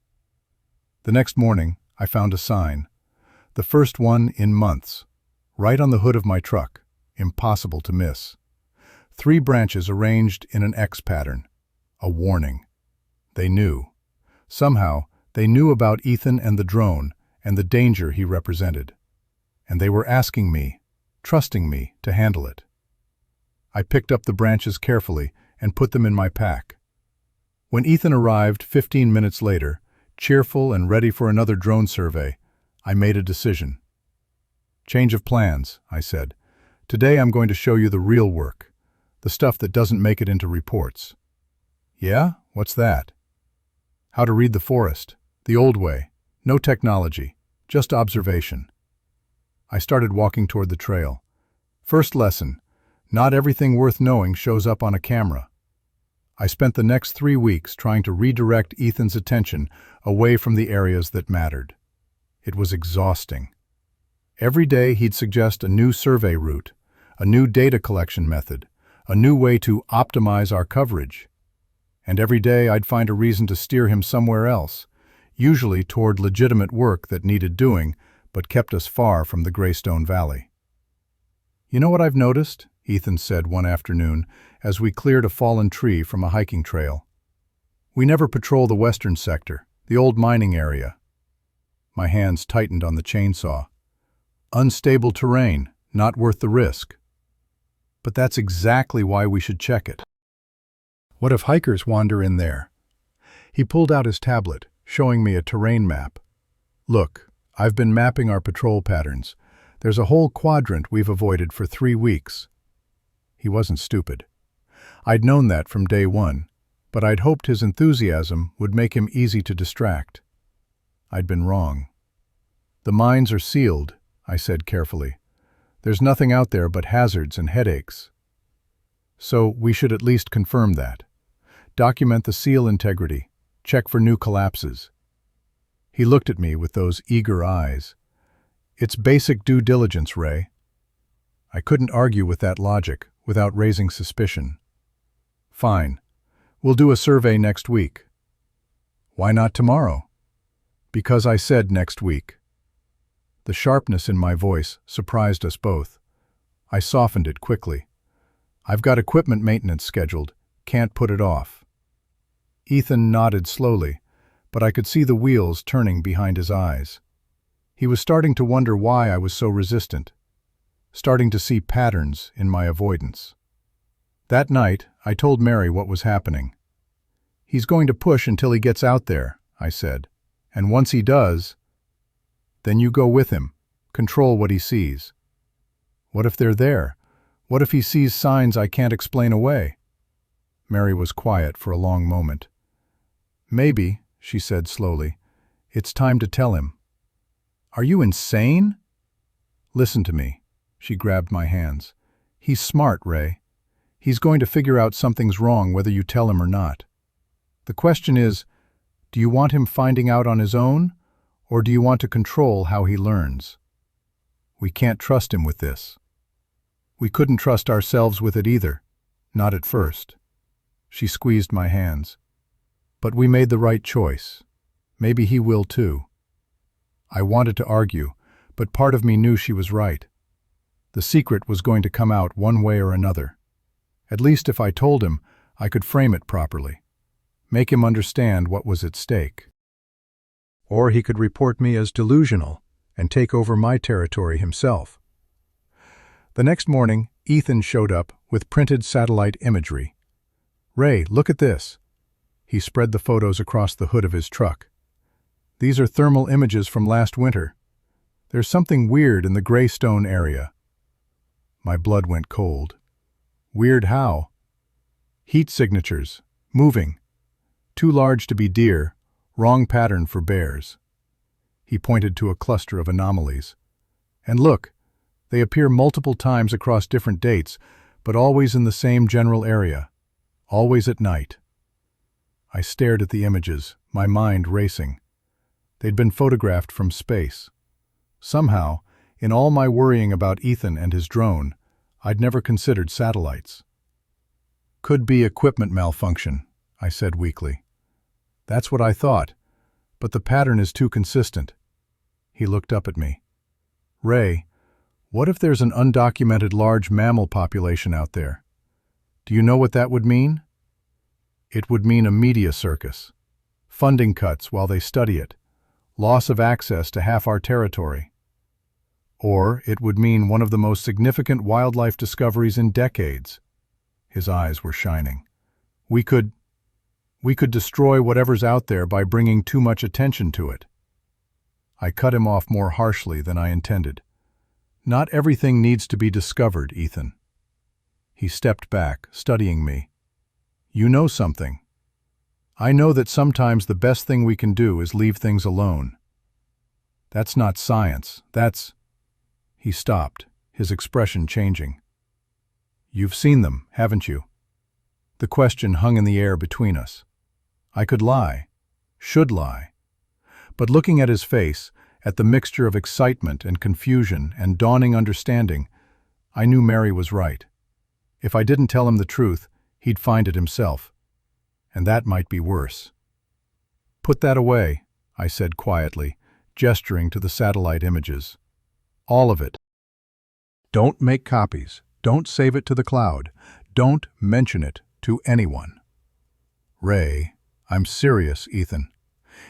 The next morning, I found a sign. The first one in months. Right on the hood of my truck. Impossible to miss. 3 branches arranged in an X pattern. A warning. They knew. Somehow, they knew about Ethan and the drone and the danger he represented. And they were asking me, trusting me to handle it. I picked up the branches carefully and put them in my pack. When Ethan arrived 15 minutes later, cheerful and ready for another drone survey, I made a decision. "Change of plans," I said. "Today I'm going to show you the real work, the stuff that doesn't make it into reports." "Yeah? What's that?" "How to read the forest, the old way, no technology, just observation." I started walking toward the trail. First lesson, not everything worth knowing shows up on a camera. I spent the next 3 weeks trying to redirect Ethan's attention away from the areas that mattered. It was exhausting. Every day he'd suggest a new survey route, a new data collection method, a new way to optimize our coverage. And every day I'd find a reason to steer him somewhere else, usually toward legitimate work that needed doing, but kept us far from the Greystone Valley. "You know what I've noticed?" Ethan said one afternoon as we cleared a fallen tree from a hiking trail. "We never patrol the western sector, the old mining area." My hands tightened on the chainsaw. "Unstable terrain, not worth the risk." "But that's exactly why we should check it. What if hikers wander in there?" He pulled out his tablet, showing me a terrain map. "Look, I've been mapping our patrol patterns. There's a whole quadrant we've avoided for 3 weeks. He wasn't stupid. I'd known that from day one, but I'd hoped his enthusiasm would make him easy to distract. I'd been wrong. "The mines are sealed," I said carefully. "There's nothing out there but hazards and headaches. So we should at least confirm that. Document the seal integrity. Check for new collapses." He looked at me with those eager eyes. "It's basic due diligence, Ray." I couldn't argue with that logic without raising suspicion. "Fine. We'll do a survey next week." "Why not tomorrow?" "Because I said next week." The sharpness in my voice surprised us both. I softened it quickly. "I've got equipment maintenance scheduled. Can't put it off." Ethan nodded slowly, but I could see the wheels turning behind his eyes. He was starting to wonder why I was so resistant. starting to see patterns in my avoidance. That night, I told Mary what was happening. "He's going to push until he gets out there," I said. "And once he does, then you go with him, control what he sees." "What if they're there? What if he sees signs I can't explain away?" Mary was quiet for a long moment. "Maybe," she said slowly, "it's time to tell him." "Are you insane?" "Listen to me." She grabbed my hands. "He's smart, Ray. He's going to figure out something's wrong whether you tell him or not. The question is, do you want him finding out on his own, or do you want to control how he learns? We can't trust him with this. We couldn't trust ourselves with it either, not at first." She squeezed my hands. "But we made the right choice. Maybe he will too." I wanted to argue, but part of me knew she was right. The secret was going to come out one way or another. At least if I told him, I could frame it properly, make him understand what was at stake. Or he could report me as delusional and take over my territory himself. The next morning, Ethan showed up with printed satellite imagery. "Ray, look at this." He spread the photos across the hood of his truck. "These are thermal images from last winter. There's something weird in the Greystone area." My blood went cold. "Weird how?" "Heat signatures. Moving. Too large to be deer. Wrong pattern for bears." He pointed to a cluster of anomalies. "And look, they appear multiple times across different dates, but always in the same general area. Always at night." I stared at the images, my mind racing. They'd been photographed from space. Somehow, in all my worrying about Ethan and his drone, I'd never considered satellites. "Could be equipment malfunction," I said weakly. "That's what I thought, but the pattern is too consistent." He looked up at me. "Ray, what if there's an undocumented large mammal population out there? Do you know what that would mean?" "It would mean a media circus. Funding cuts while they study it. Loss of access to half our territory. Or it would mean one of the most significant wildlife discoveries in decades." His eyes were shining. We could destroy whatever's out there by bringing too much attention to it." I cut him off more harshly than I intended. "Not everything needs to be discovered, Ethan." He stepped back, studying me. "You know something. I know that sometimes the best thing we can do is leave things alone. That's not science, that's—" He stopped, his expression changing. "You've seen them, haven't you?" The question hung in the air between us. I could lie, should lie. But looking at his face, at the mixture of excitement and confusion and dawning understanding, I knew Mary was right. If I didn't tell him the truth, he'd find it himself. And that might be worse. "Put that away," I said quietly, gesturing to the satellite images. "All of it. Don't make copies. Don't save it to the cloud. Don't mention it to anyone." "Ray, I'm serious, Ethan.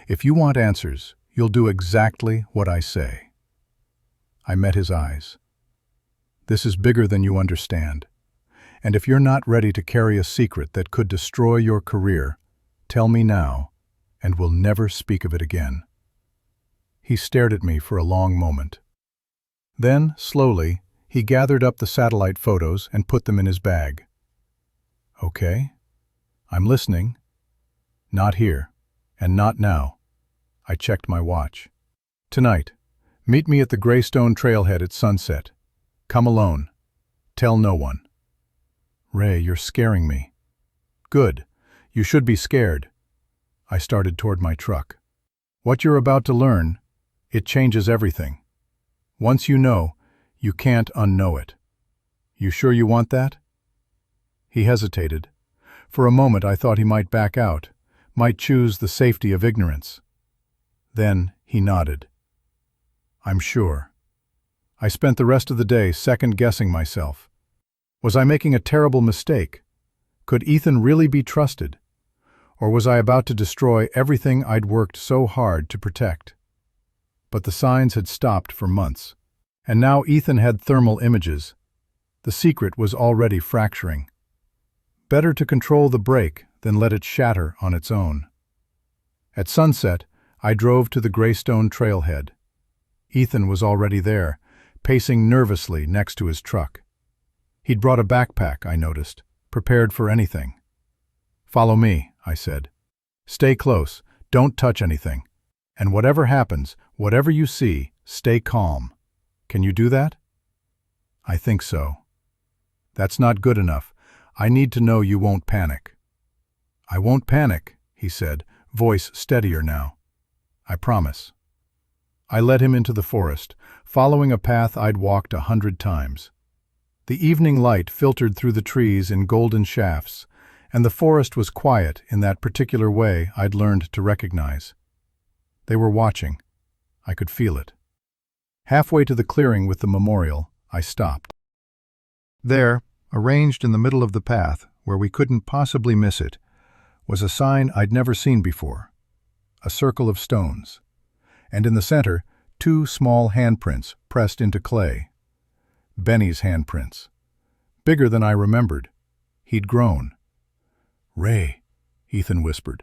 If you want answers, you'll do exactly what I say." I met his eyes. "This is bigger than you understand. And if you're not ready to carry a secret that could destroy your career, tell me now, and we'll never speak of it again." He stared at me for a long moment. Then, slowly, he gathered up the satellite photos and put them in his bag. "Okay. I'm listening." "Not here. And not now." I checked my watch. "Tonight, meet me at the Greystone trailhead at sunset. Come alone. Tell no one." "Ray, you're scaring me." "Good. You should be scared." I started toward my truck. "What you're about to learn, it changes everything. Once you know, you can't unknow it. You sure you want that?" He hesitated. For a moment I thought he might back out, might choose the safety of ignorance. Then he nodded. "I'm sure." I spent the rest of the day second-guessing myself. Was I making a terrible mistake? Could Ethan really be trusted? Or was I about to destroy everything I'd worked so hard to protect? But the signs had stopped for months. And now Ethan had thermal images. The secret was already fracturing. Better to control the break than let it shatter on its own. At sunset, I drove to the Greystone trailhead. Ethan was already there, pacing nervously next to his truck. He'd brought a backpack, I noticed, prepared for anything. "Follow me," I said. "Stay close, don't touch anything. And whatever happens, whatever you see, stay calm. Can you do that?" "I think so." "That's not good enough. I need to know you won't panic." "I won't panic," he said, voice steadier now. "I promise." I led him into the forest, following a path I'd walked 100 times. The evening light filtered through the trees in golden shafts, and the forest was quiet in that particular way I'd learned to recognize. They were watching. I could feel it. Halfway to the clearing with the memorial, I stopped. There, arranged in the middle of the path, where we couldn't possibly miss it, was a sign I'd never seen before. A circle of stones. And in the center, 2 small handprints pressed into clay. Benny's handprints. Bigger than I remembered. He'd grown. "Ray," Ethan whispered,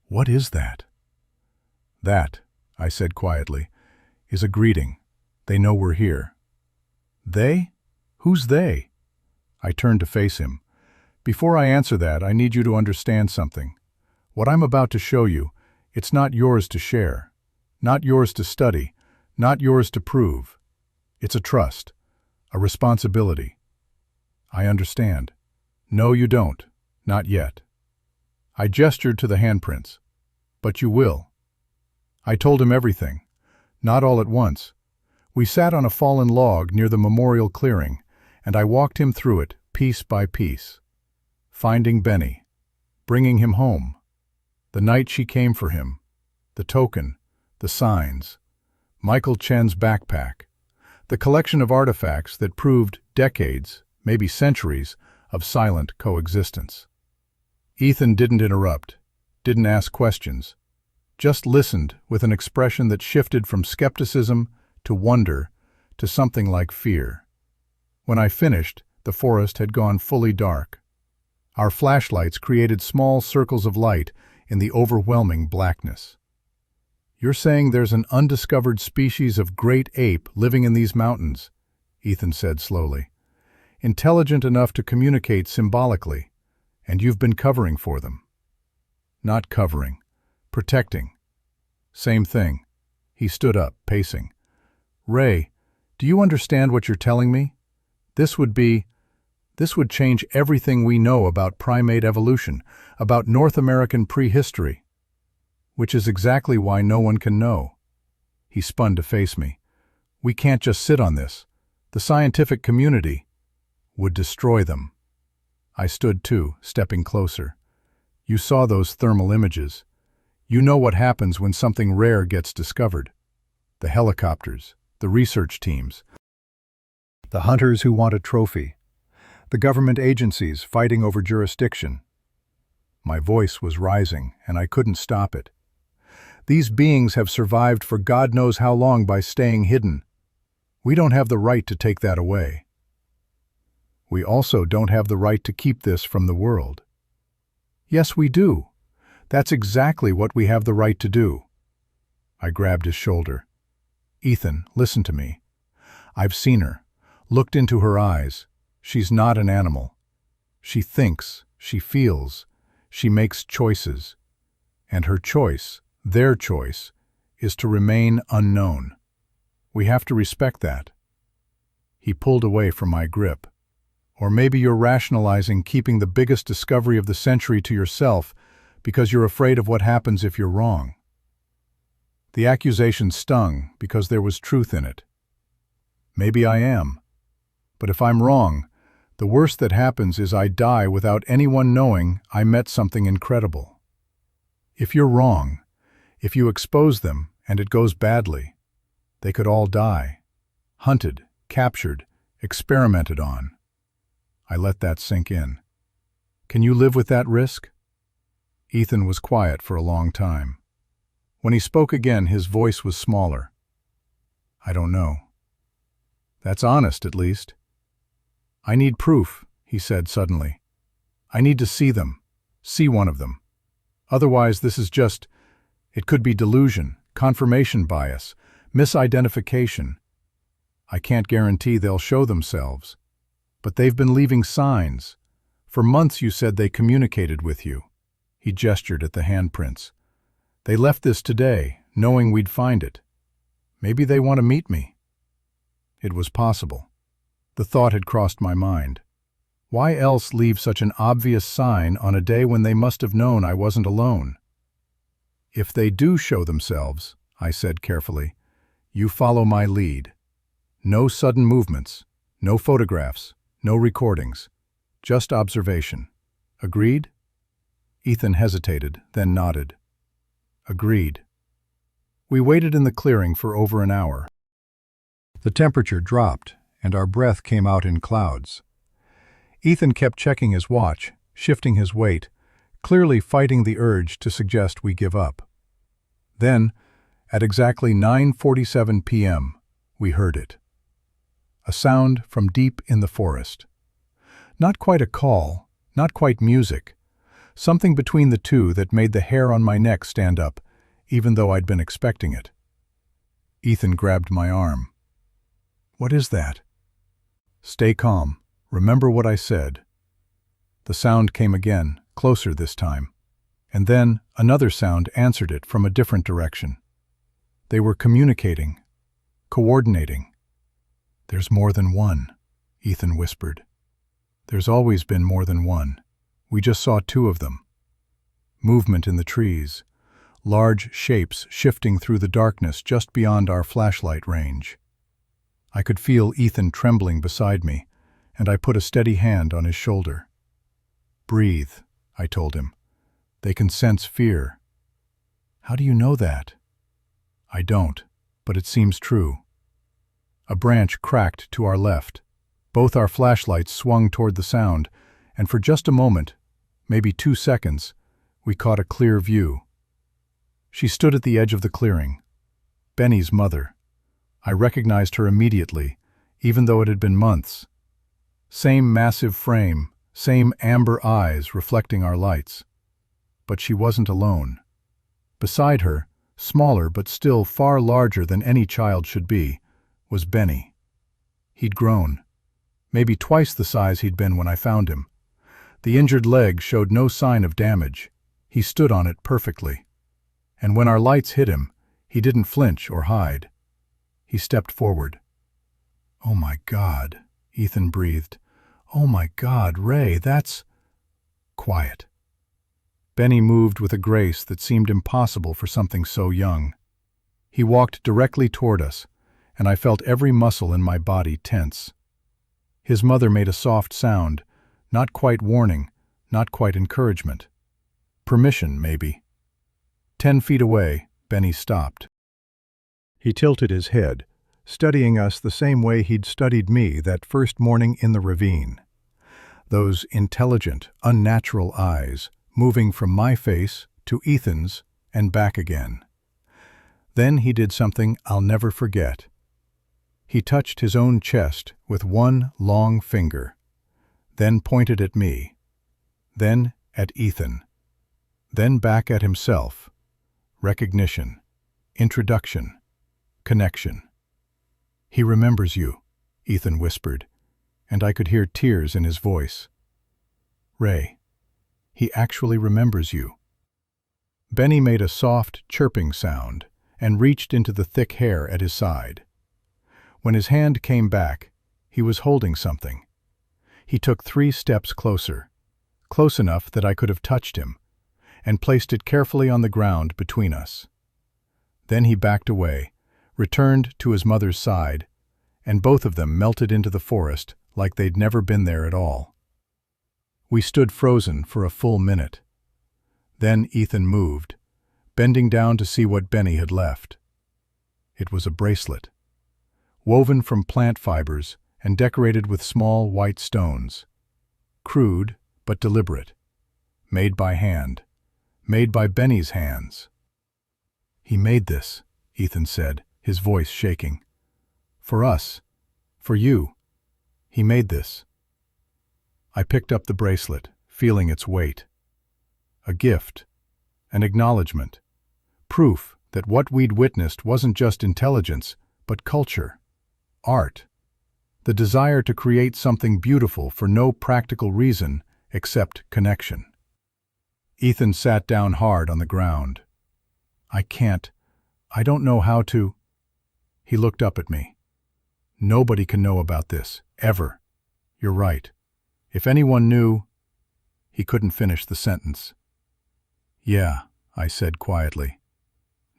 "what is that?" "That," I said quietly, "is a greeting. They know we're here." "They? Who's they?" I turned to face him. "Before I answer that, I need you to understand something. What I'm about to show you, it's not yours to share. Not yours to study. Not yours to prove. It's a trust. A responsibility." "I understand." "No, you don't. Not yet." I gestured to the handprints. "But you will." I told him everything. Not all at once. We sat on a fallen log near the memorial clearing, and I walked him through it, piece by piece. Finding Benny. Bringing him home. The night she came for him. The token. The signs. Michael Chen's backpack. The collection of artifacts that proved decades, maybe centuries, of silent coexistence. Ethan didn't interrupt, didn't ask questions, just listened with an expression that shifted from skepticism to wonder to something like fear. When I finished, the forest had gone fully dark. Our flashlights created small circles of light in the overwhelming blackness. "You're saying there's an undiscovered species of great ape living in these mountains," Ethan said slowly. "Intelligent enough to communicate symbolically, and you've been covering for them." "Not covering. Protecting." "Same thing." He stood up, pacing. "Ray, do you understand what you're telling me? This would change everything we know about primate evolution, about North American prehistory. Which is exactly why no one can know." He spun to face me. "We can't just sit on this. The scientific community would destroy them." I stood too, stepping closer. "You saw those thermal images. You know what happens when something rare gets discovered. The helicopters, the research teams, the hunters who want a trophy, the government agencies fighting over jurisdiction." My voice was rising, and I couldn't stop it. "These beings have survived for God knows how long by staying hidden. We don't have the right to take that away. We also don't have the right to keep this from the world." "Yes, we do. That's exactly what we have the right to do." I grabbed his shoulder. "Ethan, listen to me. I've seen her, looked into her eyes. She's not an animal. She thinks, she feels, she makes choices. And her choice, their choice, is to remain unknown. We have to respect that." He pulled away from my grip. "Or maybe you're rationalizing keeping the biggest discovery of the century to yourself because you're afraid of what happens if you're wrong." The accusation stung because there was truth in it. Maybe I am. But if I'm wrong, the worst that happens is I die without anyone knowing I met something incredible. If you're wrong, if you expose them and it goes badly, they could all die. Hunted, captured, experimented on. I let that sink in. "Can you live with that risk?" Ethan was quiet for a long time. When he spoke again, his voice was smaller. "I don't know." That's honest, at least. I need proof, he said suddenly. I need to see them, see one of them. Otherwise, it could be delusion, confirmation bias, misidentification. I can't guarantee they'll show themselves. But they've been leaving signs. For months you said they communicated with you. He gestured at the handprints. They left this today, knowing we'd find it. Maybe they want to meet me. It was possible. The thought had crossed my mind. Why else leave such an obvious sign on a day when they must have known I wasn't alone? If they do show themselves, I said carefully, you follow my lead. No sudden movements, no photographs, no recordings, just observation. Agreed? Ethan hesitated, then nodded. Agreed. We waited in the clearing for over an hour. The temperature dropped, and our breath came out in clouds. Ethan kept checking his watch, shifting his weight, clearly fighting the urge to suggest we give up. Then, at exactly 9:47 p.m., we heard it. A sound from deep in the forest. Not quite a call, not quite music. Something between the two that made the hair on my neck stand up, even though I'd been expecting it. Ethan grabbed my arm. What is that? Stay calm. Remember what I said. The sound came again, closer this time. And then another sound answered it from a different direction. They were communicating, coordinating. There's more than one, Ethan whispered. There's always been more than one. We just saw two of them. Movement in the trees, large shapes shifting through the darkness just beyond our flashlight range. I could feel Ethan trembling beside me, and I put a steady hand on his shoulder. Breathe, I told him. They can sense fear. How do you know that? I don't, but it seems true. A branch cracked to our left. Both our flashlights swung toward the sound, and for just a moment, maybe 2 seconds, we caught a clear view. She stood at the edge of the clearing. Benny's mother. I recognized her immediately, even though it had been months. Same massive frame, same amber eyes reflecting our lights. But she wasn't alone. Beside her, smaller but still far larger than any child should be, was Benny. He'd grown. Maybe twice the size he'd been when I found him. The injured leg showed no sign of damage. He stood on it perfectly. And when our lights hit him, he didn't flinch or hide. He stepped forward. "Oh my God," Ethan breathed. "Oh my God, Ray, that's—" Quiet. Benny moved with a grace that seemed impossible for something so young. He walked directly toward us, and I felt every muscle in my body tense. His mother made a soft sound, not quite warning, not quite encouragement. Permission, maybe. 10 feet away, Benny stopped. He tilted his head, studying us the same way he'd studied me that first morning in the ravine. Those intelligent, unnatural eyes, moving from my face to Ethan's and back again. Then he did something I'll never forget. He touched his own chest with one long finger, then pointed at me, then at Ethan, then back at himself. Recognition, introduction, connection. "He remembers you," Ethan whispered, and I could hear tears in his voice. "Ray, he actually remembers you." Benny made a soft, chirping sound and reached into the thick hair at his side. When his hand came back, he was holding something. He took 3 steps closer, close enough that I could have touched him, and placed it carefully on the ground between us. Then he backed away, returned to his mother's side, and both of them melted into the forest like they'd never been there at all. We stood frozen for a full minute. Then Ethan moved, bending down to see what Benny had left. It was a bracelet, woven from plant fibers and decorated with small white stones. Crude, but deliberate. Made by hand. Made by Benny's hands. "He made this," Ethan said, his voice shaking. "For us. For you. He made this." I picked up the bracelet, feeling its weight. A gift. An acknowledgement. Proof that what we'd witnessed wasn't just intelligence, but culture. Art. The desire to create something beautiful for no practical reason except connection. Ethan sat down hard on the ground. I don't know how to." He looked up at me. "Nobody can know about this, ever. You're right. If anyone knew—" He couldn't finish the sentence. "Yeah," I said quietly.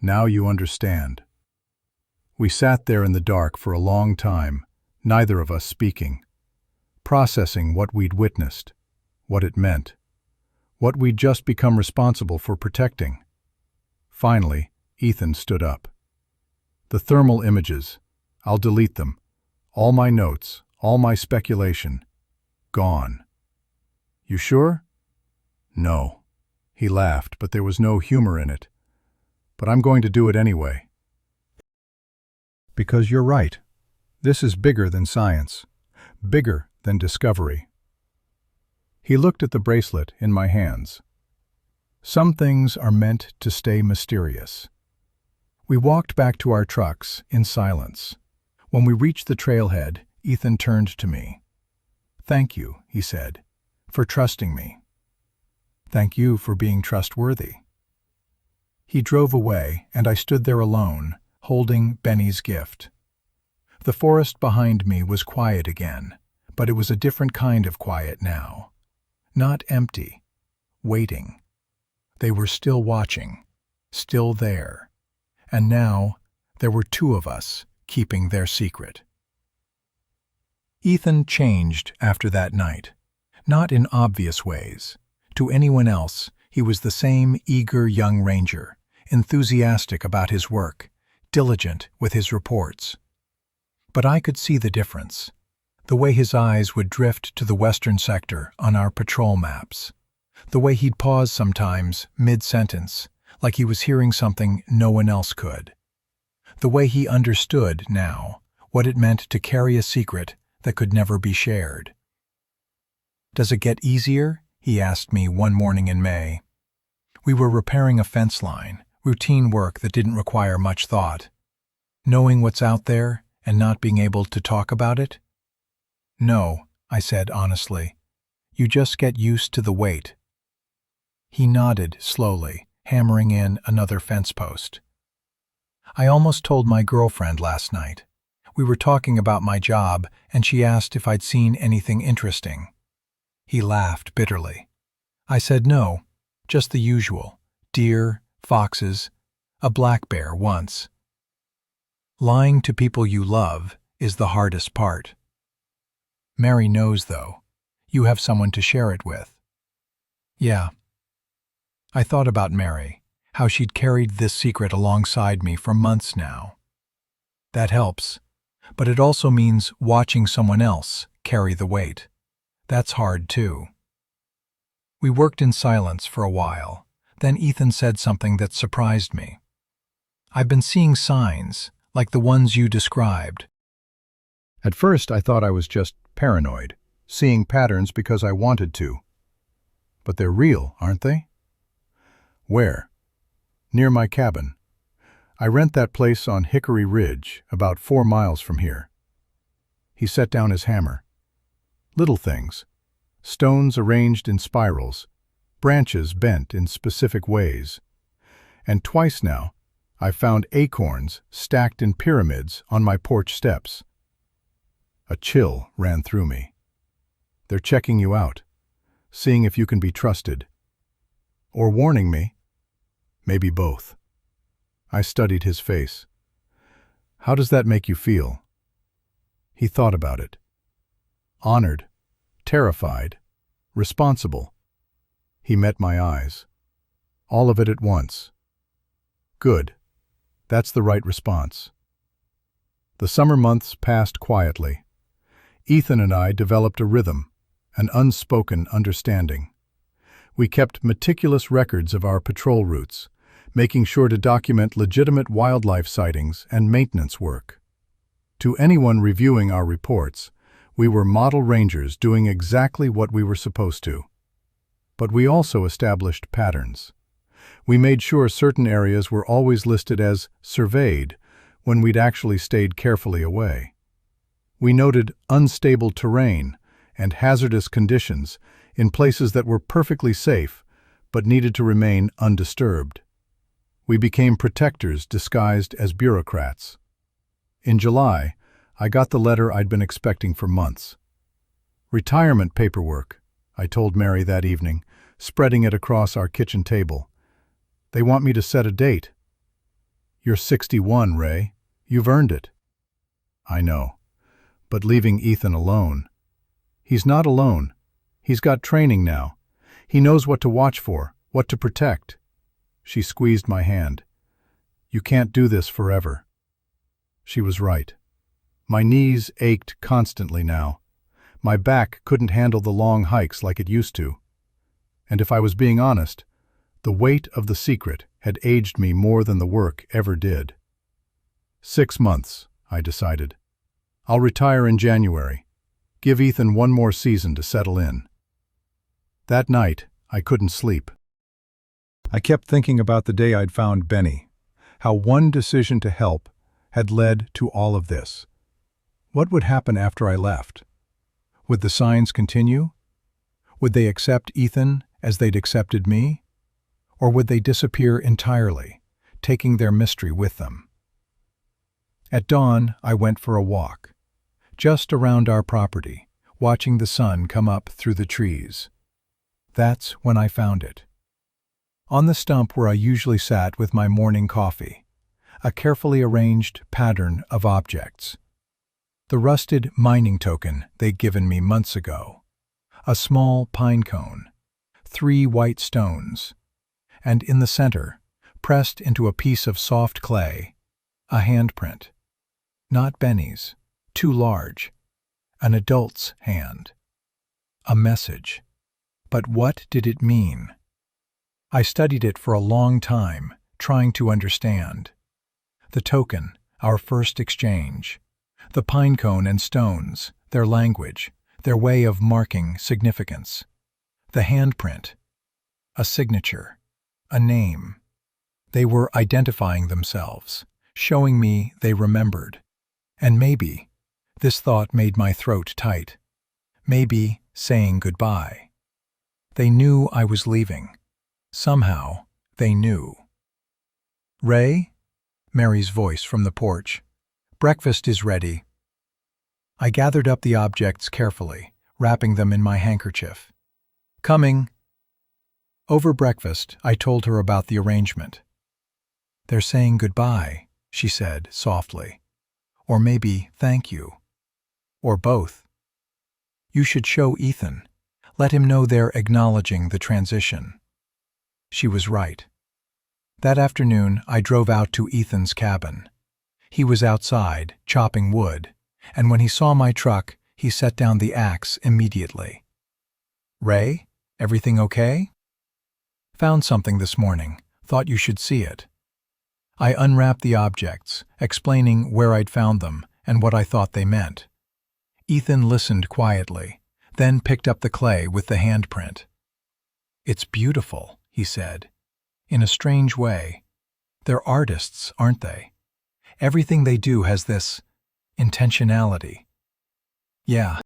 "Now you understand." We sat there in the dark for a long time, neither of us speaking, processing what we'd witnessed, what it meant, what we'd just become responsible for protecting. Finally, Ethan stood up. "The thermal images. I'll delete them. All my notes, all my speculation. Gone." "You sure?" "No." He laughed, but there was no humor in it. "But I'm going to do it anyway." "Because you're right. This is bigger than science. Bigger than discovery." He looked at the bracelet in my hands. "Some things are meant to stay mysterious." We walked back to our trucks in silence. When we reached the trailhead, Ethan turned to me. "Thank you," he said, "for trusting me." "Thank you for being trustworthy." He drove away, and I stood there alone, holding Benny's gift. The forest behind me was quiet again, but it was a different kind of quiet now. Not empty, waiting. They were still watching, still there. And now there were two of us keeping their secret. Ethan changed after that night, not in obvious ways. To anyone else, he was the same eager young ranger, enthusiastic about his work, diligent with his reports. But I could see the difference, the way his eyes would drift to the western sector on our patrol maps, the way he'd pause sometimes mid-sentence, like he was hearing something no one else could. The way he understood now what it meant to carry a secret that could never be shared. "Does it get easier?" he asked me one morning in May. We were repairing a fence line, routine work that didn't require much thought. "Knowing what's out there and not being able to talk about it?" "No," I said honestly. "You just get used to the weight." He nodded slowly, hammering in another fence post. "I almost told my girlfriend last night. We were talking about my job, and she asked if I'd seen anything interesting." He laughed bitterly. I said no, just the usual. Deer, foxes, a black bear once. Lying to people you love is the hardest part. Mary knows, though. You have someone to share it with. Yeah. I thought about Mary, how she'd carried this secret alongside me for months now. That helps, but it also means watching someone else carry the weight. That's hard, too. We worked in silence for a while. Then Ethan said something that surprised me. "I've been seeing signs, like the ones you described." At first, I thought I was just paranoid, seeing patterns because I wanted to. But they're real, aren't they? "Where?" "Near my cabin. I rent that place on Hickory Ridge, about 4 miles from here." He set down his hammer. "Little things. Stones arranged in spirals, branches bent in specific ways. And twice now, I've found acorns stacked in pyramids on my porch steps." A chill ran through me. "They're checking you out, seeing if you can be trusted. Or warning me. Maybe both." I studied his face. "How does that make you feel?" He thought about it. Honored, terrified, responsible. He met my eyes. All of it at once. Good. That's the right response. The summer months passed quietly. Ethan and I developed a rhythm, an unspoken understanding. We kept meticulous records of our patrol routes, making sure to document legitimate wildlife sightings and maintenance work. To anyone reviewing our reports, we were model rangers doing exactly what we were supposed to. But we also established patterns. We made sure certain areas were always listed as surveyed when we'd actually stayed carefully away. We noted unstable terrain and hazardous conditions in places that were perfectly safe but needed to remain undisturbed. We became protectors disguised as bureaucrats. In July, I got the letter I'd been expecting for months. Retirement paperwork, I told Mary that evening, spreading it across our kitchen table. They want me to set a date. You're 61, Ray. You've earned it. I know. But leaving Ethan alone. He's not alone. He's got training now. He knows what to watch for, what to protect. She squeezed my hand. You can't do this forever. She was right. My knees ached constantly now. My back couldn't handle the long hikes like it used to. And if I was being honest, the weight of the secret had aged me more than the work ever did. 6 months, I decided. I'll retire in January. Give Ethan one more season to settle in. That night, I couldn't sleep. I kept thinking about the day I'd found Benny, how one decision to help had led to all of this. What would happen after I left? Would the signs continue? Would they accept Ethan as they'd accepted me? Or would they disappear entirely, taking their mystery with them? At dawn, I went for a walk, just around our property, watching the sun come up through the trees. That's when I found it. On the stump where I usually sat with my morning coffee, a carefully arranged pattern of objects. The rusted mining token they'd given me months ago, a small pine cone, 3 white stones, and in the center, pressed into a piece of soft clay, a handprint. Not Benny's, too large, an adult's hand. A message. But what did it mean? I studied it for a long time, trying to understand. The token, our first exchange. The pinecone and stones, their language, their way of marking significance. The handprint. A signature. A name. They were identifying themselves, showing me they remembered. And maybe, this thought made my throat tight, maybe saying goodbye. They knew I was leaving. Somehow, they knew. Ray? Mary's voice from the porch. Breakfast is ready. I gathered up the objects carefully, wrapping them in my handkerchief. Coming. Over breakfast, I told her about the arrangement. They're saying goodbye, she said softly. Or maybe thank you. Or both. You should show Ethan. Let him know they're acknowledging the transition. She was right. That afternoon, I drove out to Ethan's cabin. He was outside, chopping wood, and when he saw my truck, he set down the axe immediately. Ray, everything okay? Found something this morning. Thought you should see it. I unwrapped the objects, explaining where I'd found them and what I thought they meant. Ethan listened quietly, then picked up the clay with the handprint. It's beautiful, he said. In a strange way. They're artists, aren't they? Everything they do has this intentionality. Yeah.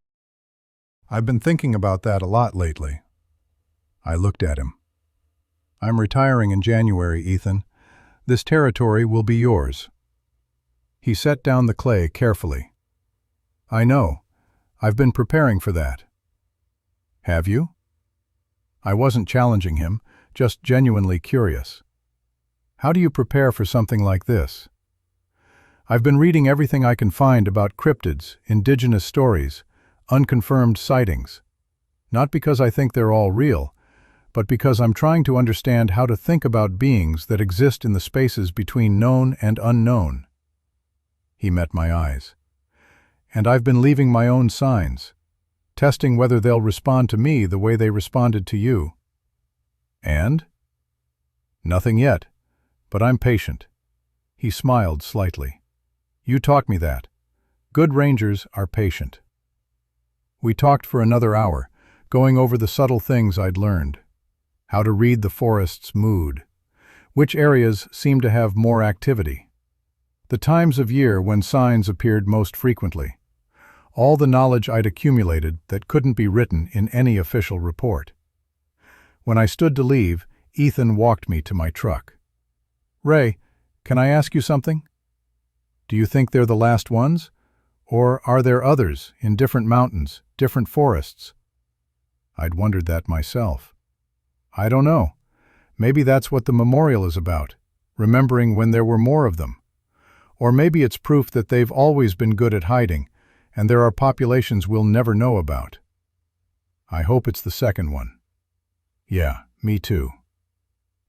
I've been thinking about that a lot lately. I looked at him. I'm retiring in January, Ethan. This territory will be yours. He set down the clay carefully. I know. I've been preparing for that. Have you? I wasn't challenging him, just genuinely curious. How do you prepare for something like this? I've been reading everything I can find about cryptids, indigenous stories, unconfirmed sightings. Not because I think they're all real, but because I'm trying to understand how to think about beings that exist in the spaces between known and unknown. He met my eyes. And I've been leaving my own signs, testing whether they'll respond to me the way they responded to you. And? Nothing yet, but I'm patient. He smiled slightly. You taught me that. Good rangers are patient. We talked for another hour, going over the subtle things I'd learned. How to read the forest's mood. Which areas seemed to have more activity. The times of year when signs appeared most frequently. All the knowledge I'd accumulated that couldn't be written in any official report. When I stood to leave, Ethan walked me to my truck. "Ray, can I ask you something? Do you think they're the last ones? Or are there others in different mountains, different forests?" I'd wondered that myself. I don't know. Maybe that's what the memorial is about, remembering when there were more of them. Or maybe it's proof that they've always been good at hiding, and there are populations we'll never know about. I hope it's the second one. Yeah, me too.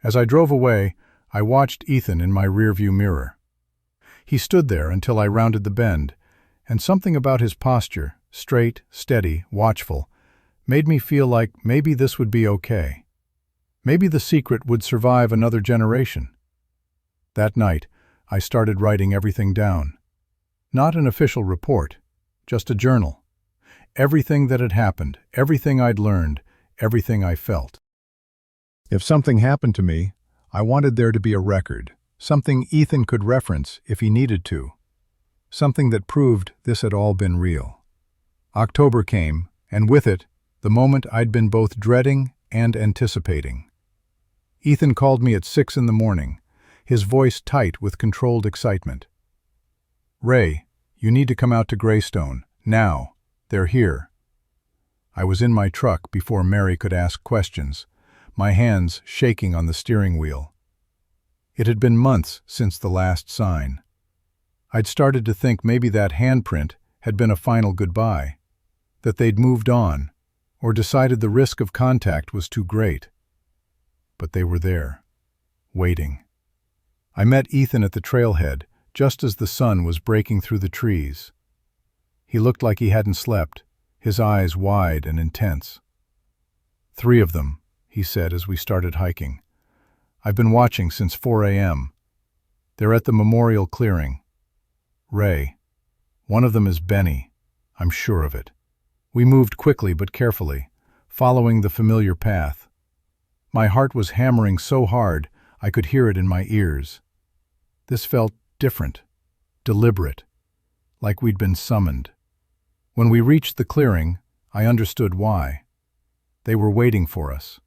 As I drove away, I watched Ethan in my rearview mirror. He stood there until I rounded the bend, and something about his posture, straight, steady, watchful, made me feel like maybe this would be okay. Maybe the secret would survive another generation. That night, I started writing everything down. Not an official report, just a journal. Everything that had happened, everything I'd learned, everything I felt. If something happened to me, I wanted there to be a record, something Ethan could reference if he needed to. Something that proved this had all been real. October came, and with it, the moment I'd been both dreading and anticipating. Ethan called me at 6 in the morning, his voice tight with controlled excitement. "Ray, you need to come out to Greystone, now. They're here." I was in my truck before Mary could ask questions, my hands shaking on the steering wheel. It had been months since the last sign. I'd started to think maybe that handprint had been a final goodbye, that they'd moved on, or decided the risk of contact was too great. But they were there, waiting. I met Ethan at the trailhead, just as the sun was breaking through the trees. He looked like he hadn't slept, his eyes wide and intense. "3 of them," he said as we started hiking. "I've been watching since 4 a.m. They're at the memorial clearing. Ray, one of them is Benny, I'm sure of it." We moved quickly but carefully, following the familiar path. My heart was hammering so hard I could hear it in my ears. This felt different, deliberate, like we'd been summoned. When we reached the clearing, I understood why. They were waiting for us.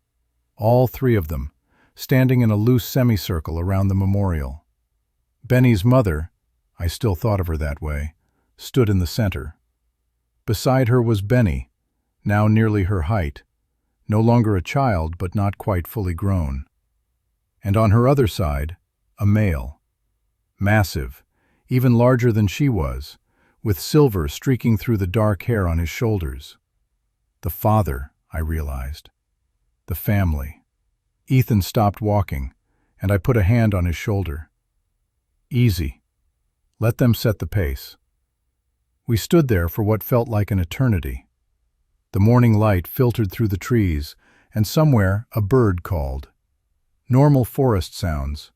All 3 of them, standing in a loose semicircle around the memorial. Benny's mother, I still thought of her that way, stood in the center. Beside her was Benny, now nearly her height, no longer a child but not quite fully grown. And on her other side, a male. Massive, even larger than she was, with silver streaking through the dark hair on his shoulders. The father, I realized. The family. Ethan stopped walking, and I put a hand on his shoulder. "Easy. Let them set the pace." We stood there for what felt like an eternity. The morning light filtered through the trees, and somewhere a bird called. Normal forest sounds,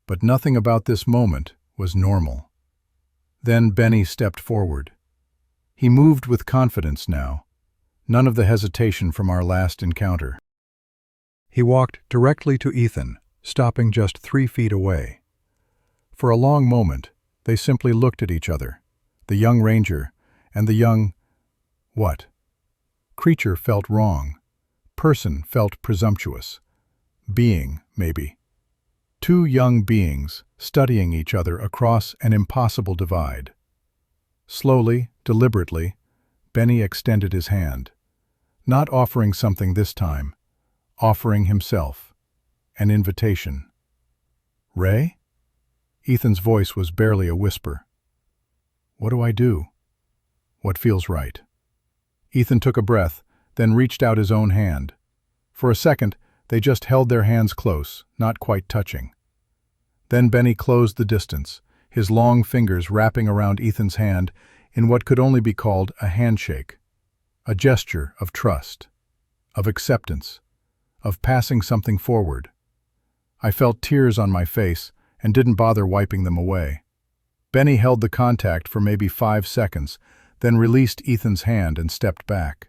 but nothing about this moment was normal. Then Benny stepped forward. He moved with confidence now, none of the hesitation from our last encounter. He walked directly to Ethan, stopping just 3 feet away. For a long moment, they simply looked at each other, the young ranger and the young... what? Creature felt wrong. Person felt presumptuous. Being, maybe. 2 young beings studying each other across an impossible divide. Slowly, deliberately, Benny extended his hand, not offering something this time, offering himself, an invitation. "Ray?" Ethan's voice was barely a whisper. "What do I do? What feels right?" Ethan took a breath, then reached out his own hand. For a second, they just held their hands close, not quite touching. Then Benny closed the distance, his long fingers wrapping around Ethan's hand in what could only be called a handshake, a gesture of trust, of acceptance, of passing something forward. I felt tears on my face and didn't bother wiping them away. Benny held the contact for maybe 5 seconds, then released Ethan's hand and stepped back.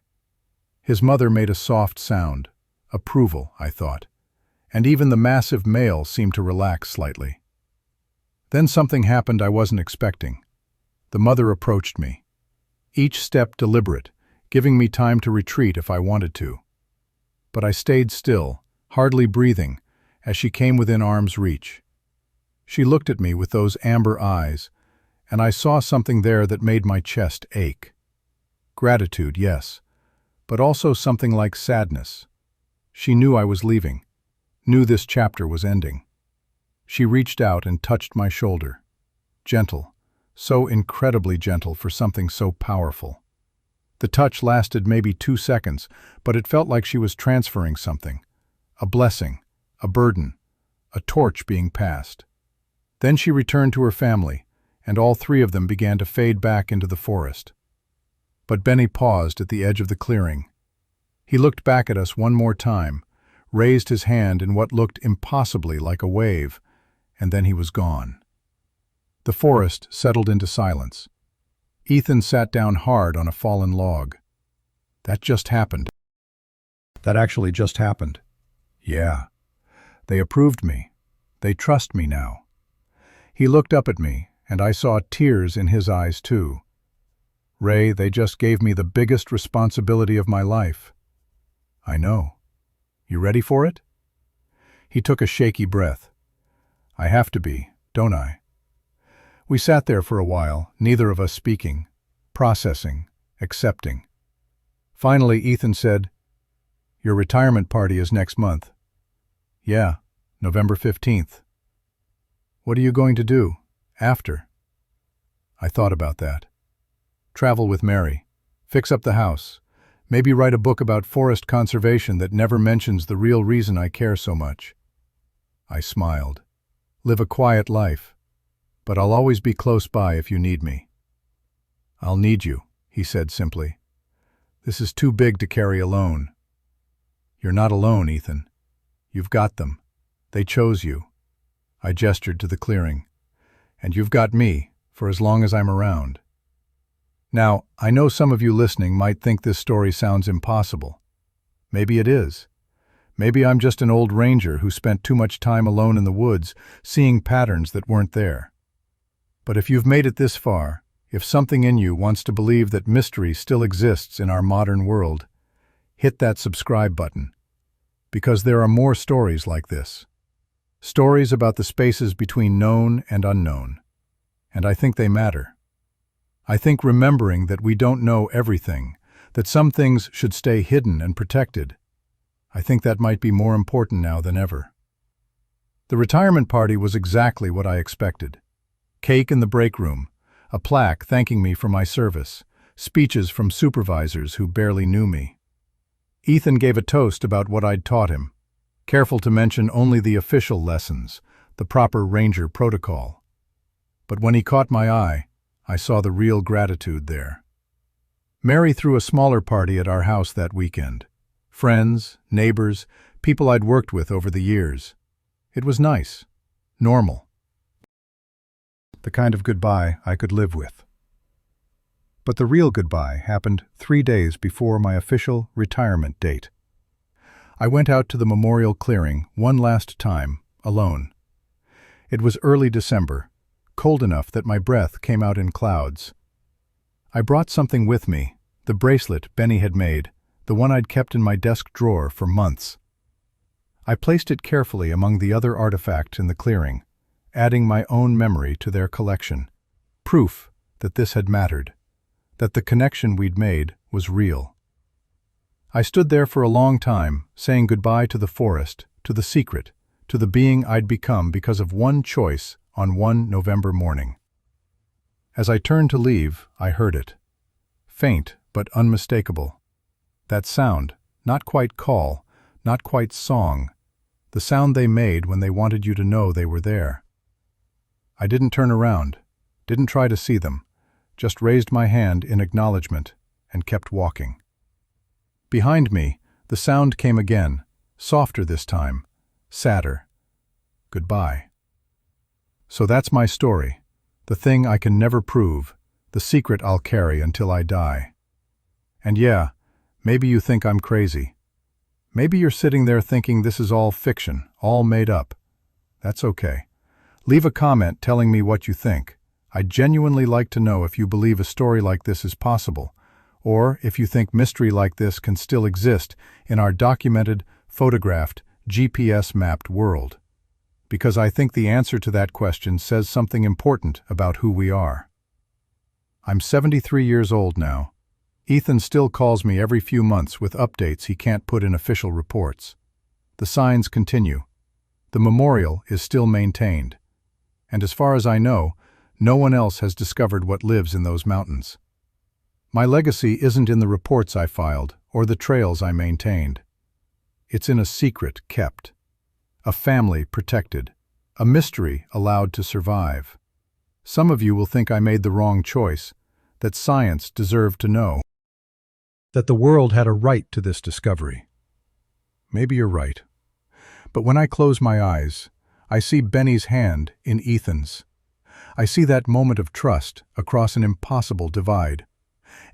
His mother made a soft sound. Approval, I thought. And even the massive male seemed to relax slightly. Then something happened I wasn't expecting. The mother approached me. Each step deliberate, giving me time to retreat if I wanted to. But I stayed still, hardly breathing, as she came within arm's reach. She looked at me with those amber eyes, and I saw something there that made my chest ache. Gratitude, yes, but also something like sadness. She knew I was leaving, knew this chapter was ending. She reached out and touched my shoulder. Gentle, so incredibly gentle for something so powerful. The touch lasted maybe 2 seconds, but it felt like she was transferring something. A blessing, a burden, a torch being passed. Then she returned to her family, and all 3 of them began to fade back into the forest. But Benny paused at the edge of the clearing. He looked back at us one more time, raised his hand in what looked impossibly like a wave, and then he was gone. The forest settled into silence. Ethan sat down hard on a fallen log. That just happened. That actually just happened. Yeah. They approved me. They trust me now. He looked up at me, and I saw tears in his eyes too. Ray, they just gave me the biggest responsibility of my life. I know. You ready for it? He took a shaky breath. I have to be, don't I? We sat there for a while, neither of us speaking, processing, accepting. Finally, Ethan said, Your retirement party is next month. Yeah, November 15th. What are you going to do after? I thought about that. Travel with Mary, fix up the house, maybe write a book about forest conservation that never mentions the real reason I care so much. I smiled. Live a quiet life, but I'll always be close by if you need me. I'll need you, he said simply. This is too big to carry alone. You're not alone, Ethan. You've got them. They chose you. I gestured to the clearing. And you've got me, for as long as I'm around. Now, I know some of you listening might think this story sounds impossible. Maybe it is. Maybe I'm just an old ranger who spent too much time alone in the woods, seeing patterns that weren't there. But if you've made it this far, if something in you wants to believe that mystery still exists in our modern world, hit that subscribe button. Because there are more stories like this. Stories about the spaces between known and unknown. And I think they matter. I think remembering that we don't know everything, that some things should stay hidden and protected, I think that might be more important now than ever. The retirement party was exactly what I expected. Cake in the break room, a plaque thanking me for my service, speeches from supervisors who barely knew me. Ethan gave a toast about what I'd taught him, careful to mention only the official lessons, the proper ranger protocol. But when he caught my eye, I saw the real gratitude there. Mary threw a smaller party at our house that weekend. Friends, neighbors, people I'd worked with over the years. It was nice, normal. The kind of goodbye I could live with. But the real goodbye happened 3 days before my official retirement date. I went out to the memorial clearing one last time, alone. It was early December, cold enough that my breath came out in clouds. I brought something with me, the bracelet Benny had made, the one I'd kept in my desk drawer for months. I placed it carefully among the other artifacts in the clearing, adding my own memory to their collection. Proof that this had mattered, that the connection we'd made was real. I stood there for a long time, saying goodbye to the forest, to the secret, to the being I'd become because of one choice on one November morning. As I turned to leave, I heard it. Faint but unmistakable. That sound, not quite call, not quite song, the sound they made when they wanted you to know they were there. I didn't turn around, didn't try to see them, just raised my hand in acknowledgement and kept walking. Behind me, the sound came again, softer this time, sadder. Goodbye. So that's my story, the thing I can never prove, the secret I'll carry until I die. And yeah, maybe you think I'm crazy. Maybe you're sitting there thinking this is all fiction, all made up. That's okay. Leave a comment telling me what you think. I'd genuinely like to know if you believe a story like this is possible, or if you think mystery like this can still exist in our documented, photographed, GPS-mapped world. Because I think the answer to that question says something important about who we are. I'm 73 years old now. Ethan still calls me every few months with updates he can't put in official reports. The signs continue. The memorial is still maintained. And as far as I know, no one else has discovered what lives in those mountains. My legacy isn't in the reports I filed or the trails I maintained. It's in a secret kept, a family protected, a mystery allowed to survive. Some of you will think I made the wrong choice, that science deserved to know, that the world had a right to this discovery. Maybe you're right. But when I close my eyes, I see Benny's hand in Ethan's. I see that moment of trust across an impossible divide.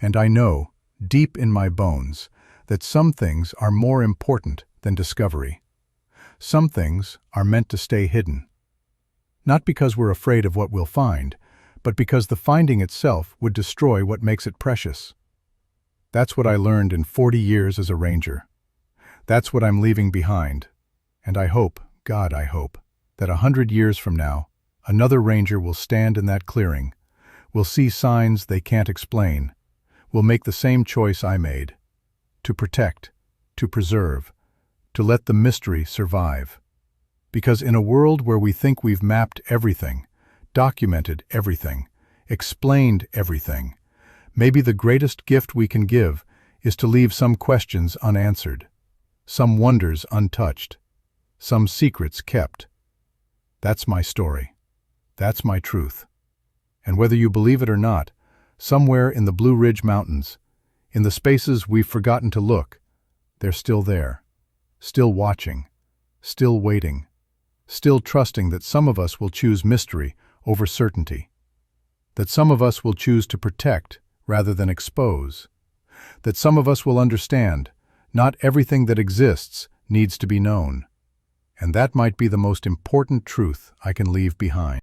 And I know, deep in my bones, that some things are more important than discovery. Some things are meant to stay hidden. Not because we're afraid of what we'll find, but because the finding itself would destroy what makes it precious. That's what I learned in 40 years as a ranger. That's what I'm leaving behind. And I hope, God, I hope, that 100 years from now, another ranger will stand in that clearing, will see signs they can't explain, will make the same choice I made, to protect, to preserve, to let the mystery survive. Because in a world where we think we've mapped everything, documented everything, explained everything, maybe the greatest gift we can give is to leave some questions unanswered, some wonders untouched, some secrets kept. That's my story. That's my truth. And whether you believe it or not, somewhere in the Blue Ridge Mountains, in the spaces we've forgotten to look, they're still there, still watching, still waiting, still trusting that some of us will choose mystery over certainty, that some of us will choose to protect rather than expose, that some of us will understand not everything that exists needs to be known, and that might be the most important truth I can leave behind.